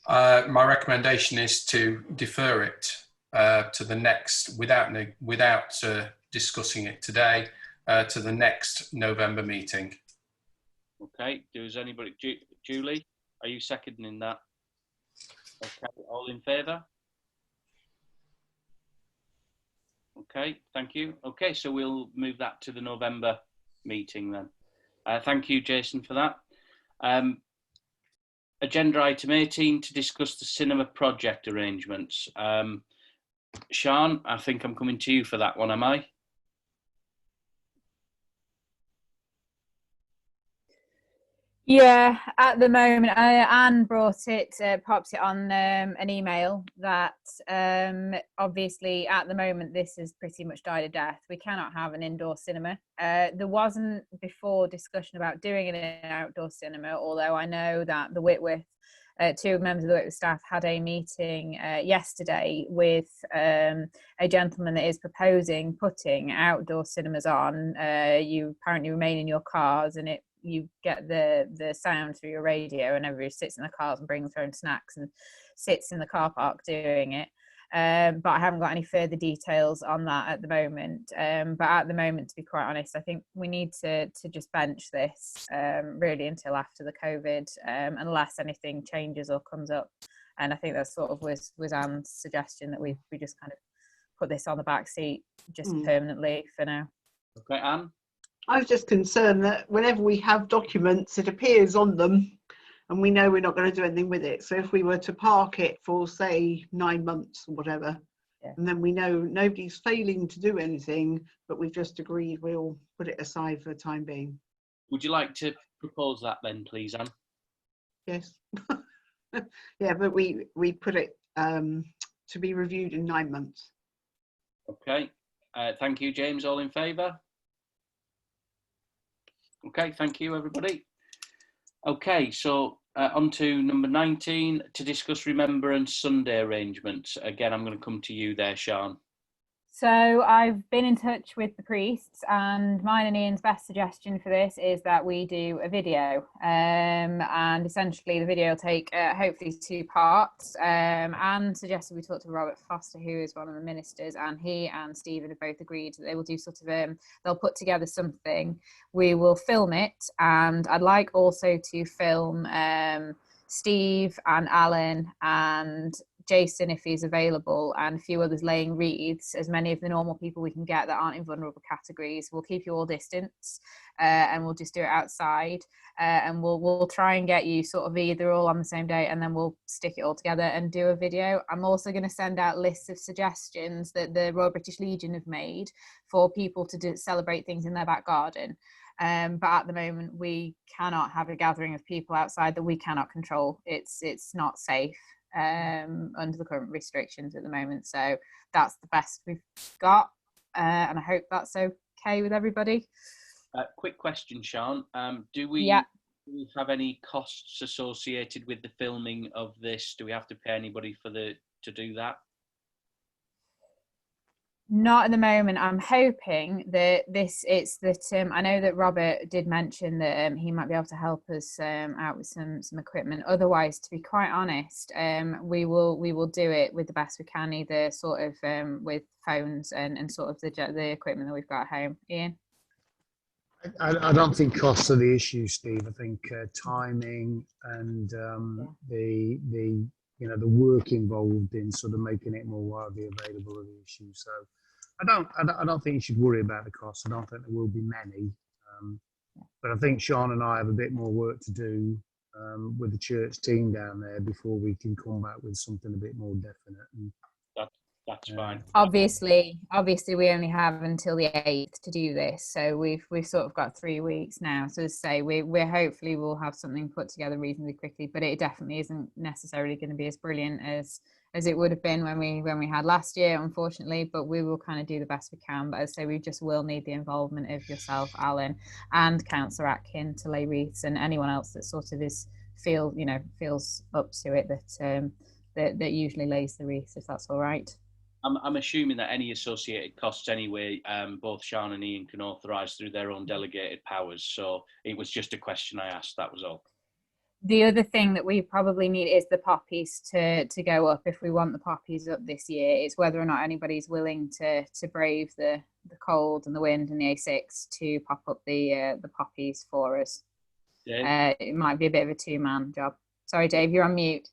My recommendation is to defer it to the next, without discussing it today, to the next November meeting. Okay, does anybody, Julie, are you seconding that? Okay, all in favour? Okay, thank you. Okay, so we'll move that to the November meeting then. Thank you, Jason, for that. agenda item 18 to discuss the cinema project arrangements. Sian, I think I'm coming to you for that one, am I? Yeah, at the moment, Anne pops it on an email that obviously at the moment this is pretty much died a death. We cannot have an indoor cinema. There wasn't before discussion about doing an outdoor cinema, although I know that the Whitworth, two members of the Whitworth staff had a meeting yesterday with a gentleman that is proposing putting outdoor cinemas on. You apparently remain in your cars and you get the sound through your radio, and everybody sits in the cars and brings their own snacks and sits in the car park doing it. But I haven't got any further details on that at the moment. But at the moment, to be quite honest, I think we need to just bench this really until after the COVID, unless anything changes or comes up. And I think that sort of was Anne's suggestion, that we just kind of put this on the back seat just permanently for now. Okay, Anne? I was just concerned that whenever we have documents, it appears on them and we know we're not going to do anything with it. So if we were to park it for, say, 9 months or whatever, and then we know nobody's failing to do anything, but we've just agreed we'll put it aside for the time being. Would you like to propose that then, please, Anne? Yes. Yeah, but we put it to be reviewed in 9 months. Okay. Thank you, James. All in favour? Okay, thank you, everybody. Okay, so on to number 19, to discuss Remembrance Sunday arrangements. Again, I'm going to come to you there, Sian. So I've been in touch with the priests, and mine and Ian's best suggestion for this is that we do a video, and essentially the video will take hopefully 2 parts. Anne suggested we talk to Robert Foster, who is one of the ministers, and he and Stephen have both agreed that they will do sort of they'll put together something. We will film it, and I'd like also to film Steve and Alan and Jason, if he's available, and a few others laying wreaths, as many of the normal people we can get that aren't in vulnerable categories. We'll keep you all distance, and we'll just do it outside, and we'll try and get you sort of either all on the same day, and then we'll stick it all together and do a video. I'm also going to send out lists of suggestions that the Royal British Legion have made for people to celebrate things in their back garden. But at the moment we cannot have a gathering of people outside that we cannot control. It's not safe under the current restrictions at the moment, so that's the best we've got, and I hope that's okay with everybody. Quick question, Sian. Do we have any costs associated with the filming of this? Do we have to pay anybody to do that? Not at the moment. I'm hoping that I know that Robert did mention that he might be able to help us out with some equipment. Otherwise, to be quite honest, we will do it with the best we can, either sort of with phones and sort of the equipment that we've got at home. Ian? I don't think costs are the issue, Steve. I think timing and the work involved in sort of making it more widely available are the issue. So I don't think you should worry about the costs. I don't think there will be many. But I think Sian and I have a bit more work to do with the church team down there before we can come back with something a bit more definite. And, that's fine. Obviously, we only have until the 8th to do this, so we've sort of got 3 weeks now. So as I say, we're hopefully we'll have something put together reasonably quickly, but it definitely isn't necessarily going to be as brilliant as it would have been when we had last year, unfortunately. But we will kind of do the best we can. But as I say, we just will need the involvement of yourself, Alan, and Councillor Atkin to lay wreaths, and anyone else that sort of feels up to it that usually lays the wreaths, if that's all right. I'm assuming that any associated costs anyway, both Sian and Ian can authorise through their own delegated powers. So it was just a question I asked, that was all. The other thing that we probably need is the poppies to go up. If we want the poppies up this year, it's whether or not anybody's willing to brave the cold and the wind and the A6 to pop up the poppies for us. It might be a bit of a 2-man job. Sorry, Dave, you're on mute.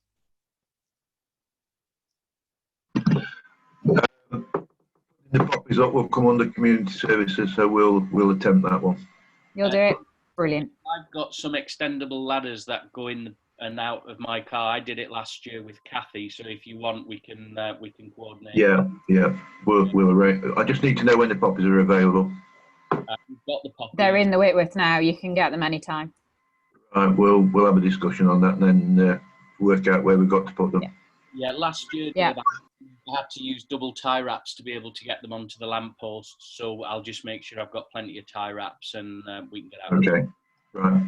The poppies up will come under community services, so we'll attempt that one. You'll do it. Brilliant. I've got some extendable ladders that go in and out of my car. I did it last year with Kathy, so if you want, we can coordinate. Yeah, yeah. We'll arrange. I just need to know when the poppies are available. We've got the poppies. They're in the Whitworth now. You can get them anytime. Right, we'll have a discussion on that and then work out where we've got to put them. Yeah, last year Yeah. I had to use double tie wraps to be able to get them onto the lampposts. So I'll just make sure I've got plenty of tie wraps and we can get out. Okay, right.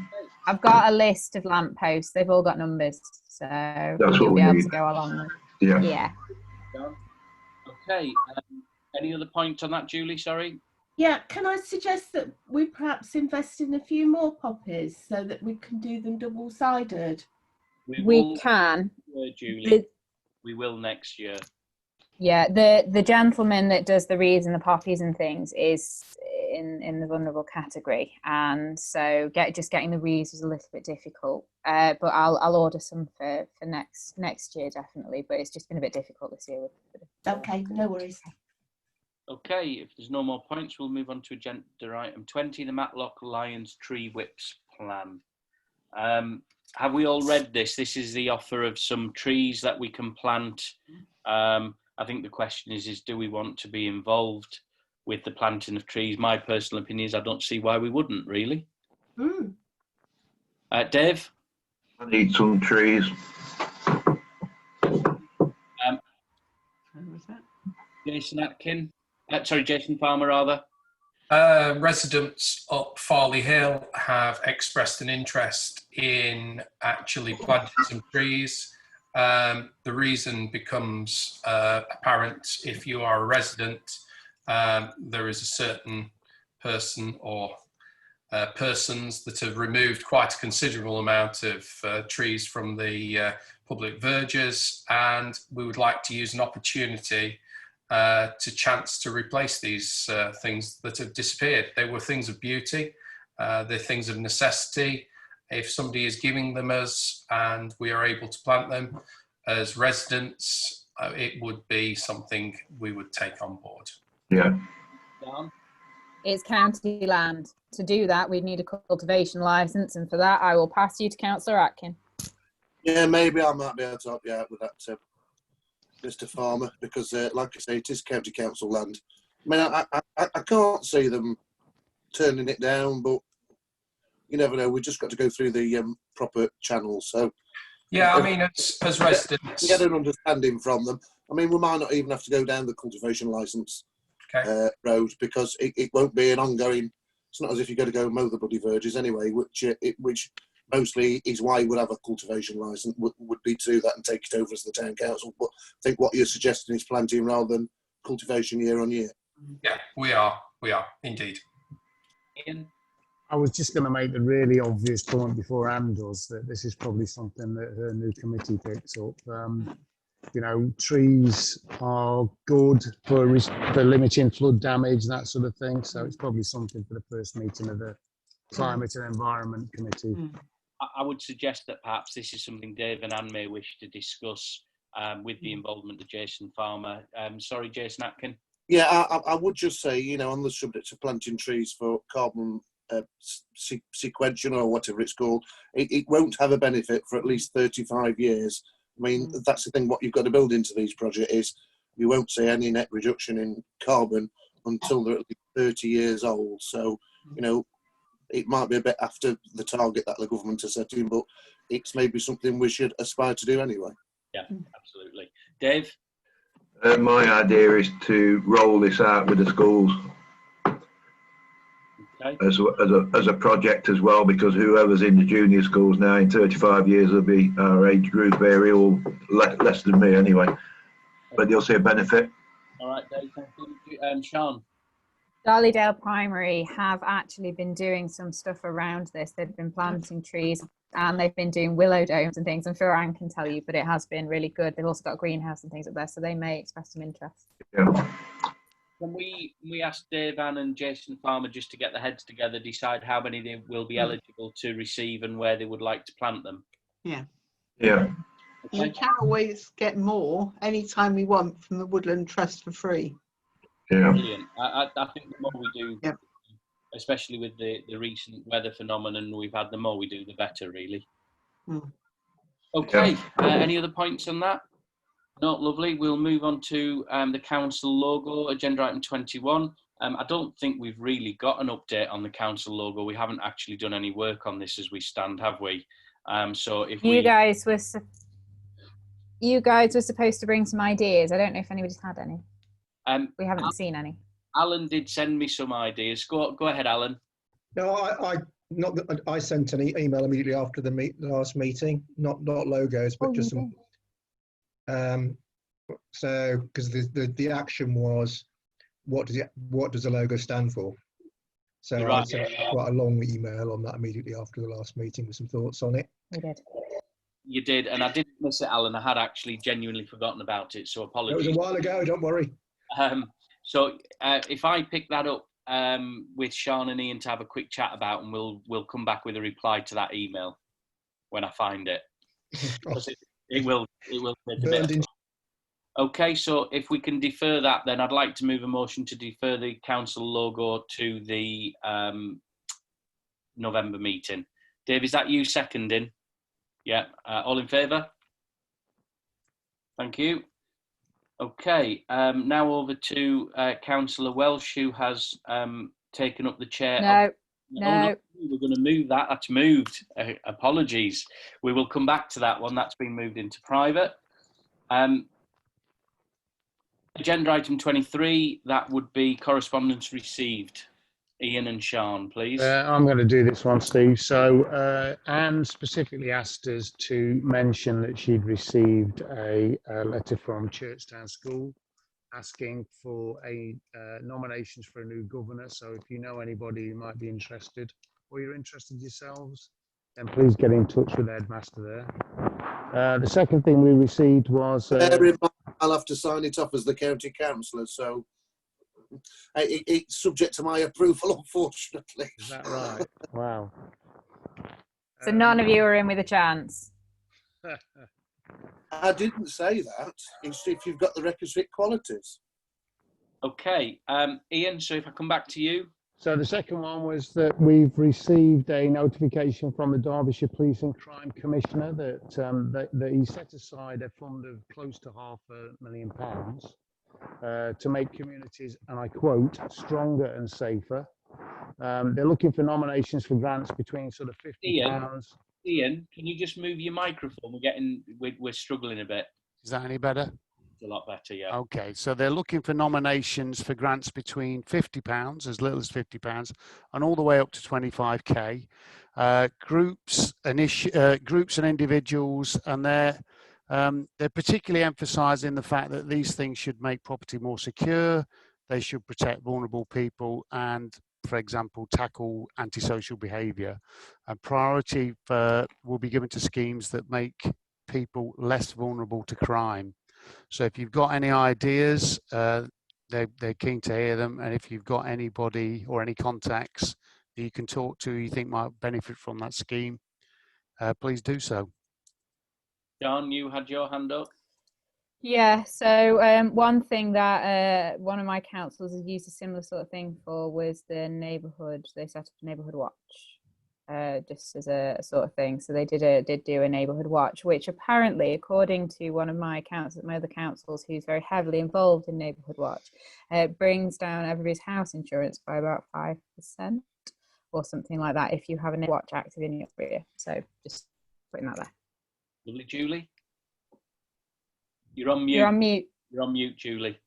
I've got a list of lampposts. They've all got numbers, so That's you'll what be we able need. to go along with. Yeah. Yeah. Okay. Any other points on that, Julie? Sorry. Yeah, can I suggest that we perhaps invest in a few more poppies so that we can do them double-sided? We can. Julie. We will next year. Yeah, the gentleman that does the reeds and the poppies and things is in the vulnerable category, and so getting the reeds was a little bit difficult. But I'll order some for next year definitely. But it's just been a bit difficult this year. Okay, no worries. Okay, if there's no more points, we'll move on to agenda item 20, the Matlock Lions Tree Whips Plan. Have we all read this? This is the offer of some trees that we can plant. I think the question is do we want to be involved with the planting of trees? My personal opinion is I don't see why we wouldn't, really. Dave? I need some trees. Jason Atkin? Jason Farmer, rather. Residents up Farley Hill have expressed an interest in actually planting some trees. The reason becomes apparent if you are a resident. There is a certain person or persons that have removed quite a considerable amount of trees from the public verges, and we would like to use an opportunity to chance to replace these things that have disappeared. They were things of beauty, they're things of necessity. If somebody is giving them us and we are able to plant them as residents, it would be something we would take on board. Yeah. It's county land. To do that, we'd need a cultivation licence, and for that, I will pass you to Councillor Atkin. Yeah, maybe I might be able to help you out with that, Mr. Farmer, because, like I say, it is county council land. I mean, I can't see them turning it down, but you never know. We've just got to go through the proper channels. So, yeah, I mean, as residents, get an understanding from them. I mean, we might not even have to go down the cultivation licence road, because it won't be an ongoing. It's not as if you've got to go mow the bloody verges anyway, which mostly is why you would have a cultivation licence, would be to do that and take it over as the town council. But I think what you're suggesting is planting rather than cultivation year on year. Yeah, we are indeed. Ian? I was just going to make the really obvious point before Anne does, that this is probably something that her new committee picks up. You know, trees are good for limiting flood damage, that sort of thing. So it's probably something for the first meeting of the Climate and Environment Committee. I would suggest that perhaps this is something Dave and Anne may wish to discuss with the involvement of Jason Farmer. Sorry, Jason Atkin. Yeah, I would just say, you know, on the subject of planting trees for carbon sequestration or whatever it's called, it won't have a benefit for at least 35 years. I mean, that's the thing, what you've got to build into these projects is you won't see any net reduction in carbon until they're at least 30 years old. So, you know, it might be a bit after the target that the government has set in, but it's maybe something we should aspire to do anyway. Yeah, absolutely. Dave? My idea is to roll this out with the schools as a project as well, because whoever's in the junior schools now in 35 years will be our age group area, or less than me anyway. But you'll see a benefit. All right, Dave, thank you. Sean? Darley Primary have actually been doing some stuff around this. They've been planting trees and they've been doing willow domes and things. I'm sure Anne can tell you, but it has been really good. They've also got a greenhouse and things up there, so they may express some interest. Yeah. Can we ask Dave, Anne and Jason Farmer just to get their heads together, decide how many they will be eligible to receive and where they would like to plant them? Yeah. Yeah. Okay. We can always get more anytime we want from the Woodland Trust for free. Yeah. Brilliant. I think the more we do, especially with the recent weather phenomenon we've had, the more we do, the better, really. Okay, any other points on that? Not lovely. We'll move on to the council logo, agenda item 21. I don't think we've really got an update on the council logo. We haven't actually done any work on this as we stand, have we? So if you guys were supposed to bring some ideas. I don't know if anybody's had any. We haven't seen any. Alan did send me some ideas. Go ahead, Alan. No, I sent an email immediately after the last meeting. Not logos, but just some. So because the action was, what does the logo stand for? So I sent quite a long email on that immediately after the last meeting with some thoughts on it. We did. You did, and I didn't miss it, Alan. I had actually genuinely forgotten about it, so apologies. It was a while ago. Don't worry. So if I pick that up with Sean and Ian to have a quick chat about, and we'll come back with a reply to that email when I find it. It will take a bit. Okay, so if we can defer that, then I'd like to move a motion to defer the council logo to the November meeting. Dave, is that you seconding? Yeah, all in favour? Thank you. Okay, now over to Councillor Welsh, who has taken up the chair. No. We're going to move that. That's moved. Apologies. We will come back to that one. That's been moved into private. Agenda item 23, that would be correspondence received. Ian and Sean, please. I'm going to do this one, Steve. So Anne specifically asked us to mention that she'd received a letter from Churchtown School asking for nominations for a new governor. So if you know anybody who might be interested, or you're interested yourselves, then please get in touch with the headmaster there. The second thing we received was... I'll have to sign it off as the county councillor, so it's subject to my approval, unfortunately. Is that right? Wow. So none of you are in with a chance. I didn't say that. It's if you've got the requisite qualities. Okay, Ian, so if I come back to you. So the second one was that we've received a notification from the Derbyshire Police and Crime Commissioner that he set aside a fund of close to £500,000 to make communities, and I quote, stronger and safer. They're looking for nominations for grants between sort of £50. Ian, can you just move your microphone? We're struggling a bit. Is that any better? A lot better, yeah. Okay, so they're looking for nominations for grants between £50, as little as £50, and all the way up to 25k. Groups and individuals, and they're particularly emphasising the fact that these things should make property more secure. They should protect vulnerable people, and, for example, tackle antisocial behaviour. And priority will be given to schemes that make people less vulnerable to crime. So if you've got any ideas, they're keen to hear them. And if you've got anybody or any contacts that you can talk to you think might benefit from that scheme, please do so. John, you had your hand up. Yeah, so one thing that one of my councils has used a similar sort of thing for was the neighbourhood. They set up a neighbourhood watch. Just as a sort of thing. So they did do a neighbourhood watch, which apparently, according to one of my other councils who's very heavily involved in neighbourhood watch, brings down everybody's house insurance by about 5% or something like that if you have a neighbourhood watch active in your area. So just putting that there. Lovely, Julie. You're on mute. You're on mute. You're on mute, Julie.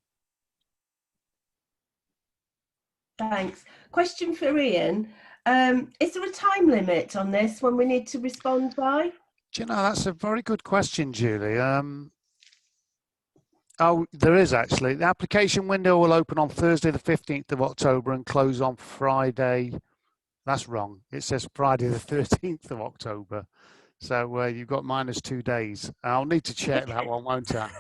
Thanks. Question for Ian. Is there a time limit on this when we need to respond by? Do you know, that's a very good question, Julie. Oh, there is actually. The application window will open on Thursday the 15th of October and close on Friday. That's wrong. It says Friday the 13th of October. So you've got -2 days. I'll need to check that one, won't I?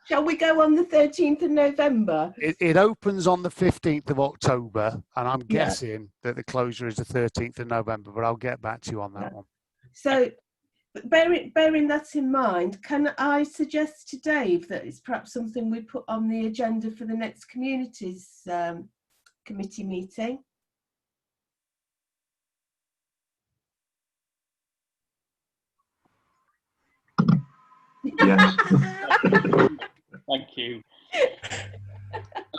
Shall we go on the 13th of November? It opens on the 15th of October, and I'm guessing that the closure is the 13th of November, but I'll get back to you on that one. So, bearing that in mind, can I suggest to Dave that it's perhaps something we put on the agenda for the next Communities Committee meeting? yes. Thank you.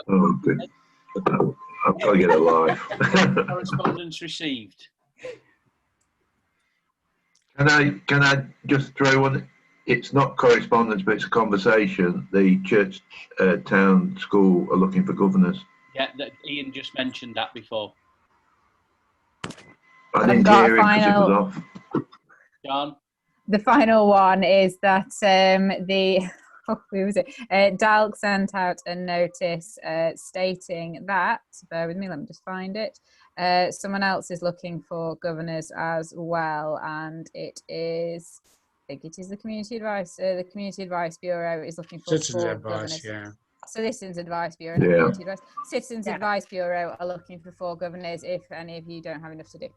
Oh, good. I've got to get a life. Correspondence received. Can I just throw one? It's not correspondence, but it's a conversation. The church, town, school are looking for governors. Yeah, Ian just mentioned that before. I didn't hear him because it was off. John? The final one is that who was it? Darley sent out a notice stating that, bear with me, let me just find it. Someone else is looking for governors as well, and it is, I think it is the Community Advice. The Community Advice Bureau is looking for Citizens' advice, governors. yeah. Citizens Advice Bureau, not Community Advice. Citizens Advice Bureau are looking for 4 governors if any of you don't have enough to do.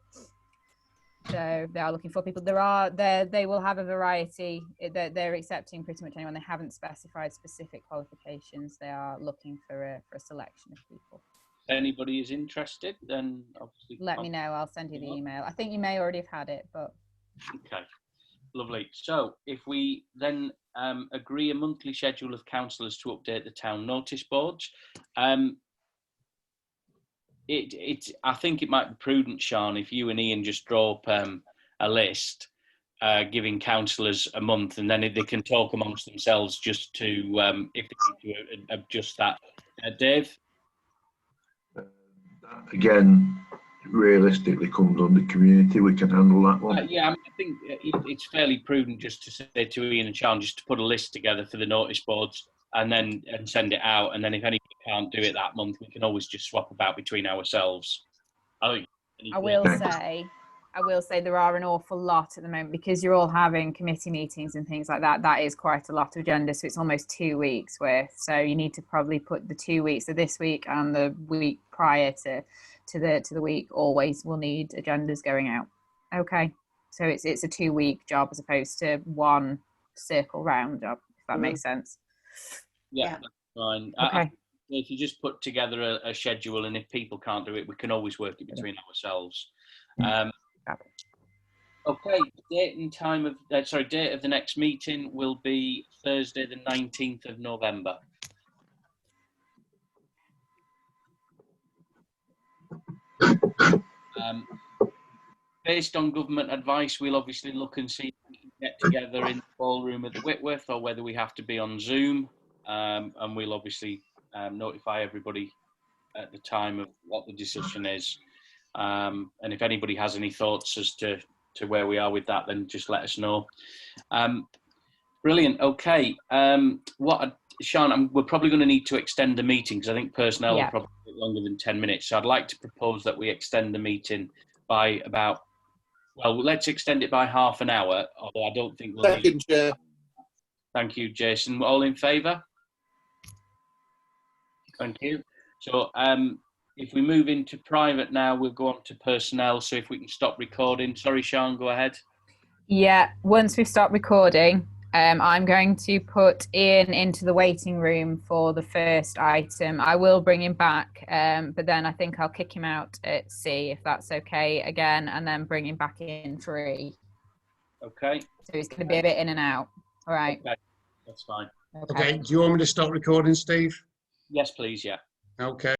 So they are looking for people. They will have a variety. They're accepting pretty much anyone. They haven't specified specific qualifications. They are looking for a selection of people. If anybody is interested, then obviously let me know. I'll send you the email. I think you may already have had it, but okay, lovely. So if we then agree a monthly schedule of councillors to update the town notice boards, I think it might be prudent, Sean, if you and Ian just draw up a list, giving councillors a month, and then they can talk amongst themselves just to if they need to adjust that. Dave? That again, realistically comes under community. We can handle that one. Yeah, I think it's fairly prudent just to say to Ian and Sean just to put a list together for the notice boards and send it out. And then if anybody can't do it that month, we can always just swap about between ourselves. I will say there are an awful lot at the moment because you're all having committee meetings and things like that. That is quite a lot of agenda. So it's almost 2 weeks worth. So you need to probably put the 2 weeks, so this week and the week prior to the week, always will need agendas going out. Okay. So it's a 2 week job as opposed to one circle round job, if that makes sense. Yeah, that's fine. Okay. If you just put together a schedule, and if people can't do it, we can always work it between ourselves. Okay, date of the next meeting will be Thursday, the 19th of November. Based on government advice, we'll obviously look and see if we can get together in the ballroom at the Whitworth or whether we have to be on Zoom. And we'll obviously notify everybody at the time of what the decision is. And if anybody has any thoughts as to where we are with that, then just let us know. Brilliant. Okay. Sean, we're probably going to need to extend the meeting because I think personnel will probably take longer than 10 minutes. So I'd like to propose that we extend the meeting by about, well, let's extend it by half an hour, although I don't think we'll need it. Thank you, Jason. All in favour? Thank you. So if we move into private now, we'll go on to personnel. So if we can stop recording. Sorry, Sean, go ahead. Yeah, once we've stopped recording, I'm going to put Ian into the waiting room for the first item. I will bring him back, but then I think I'll kick him out at C, if that's okay again, and then bring him back in for E. Okay. So he's going to be a bit in and out. All right. Okay, that's fine. Okay, do you want me to stop recording, Steve? Yes, please, yeah. Okay.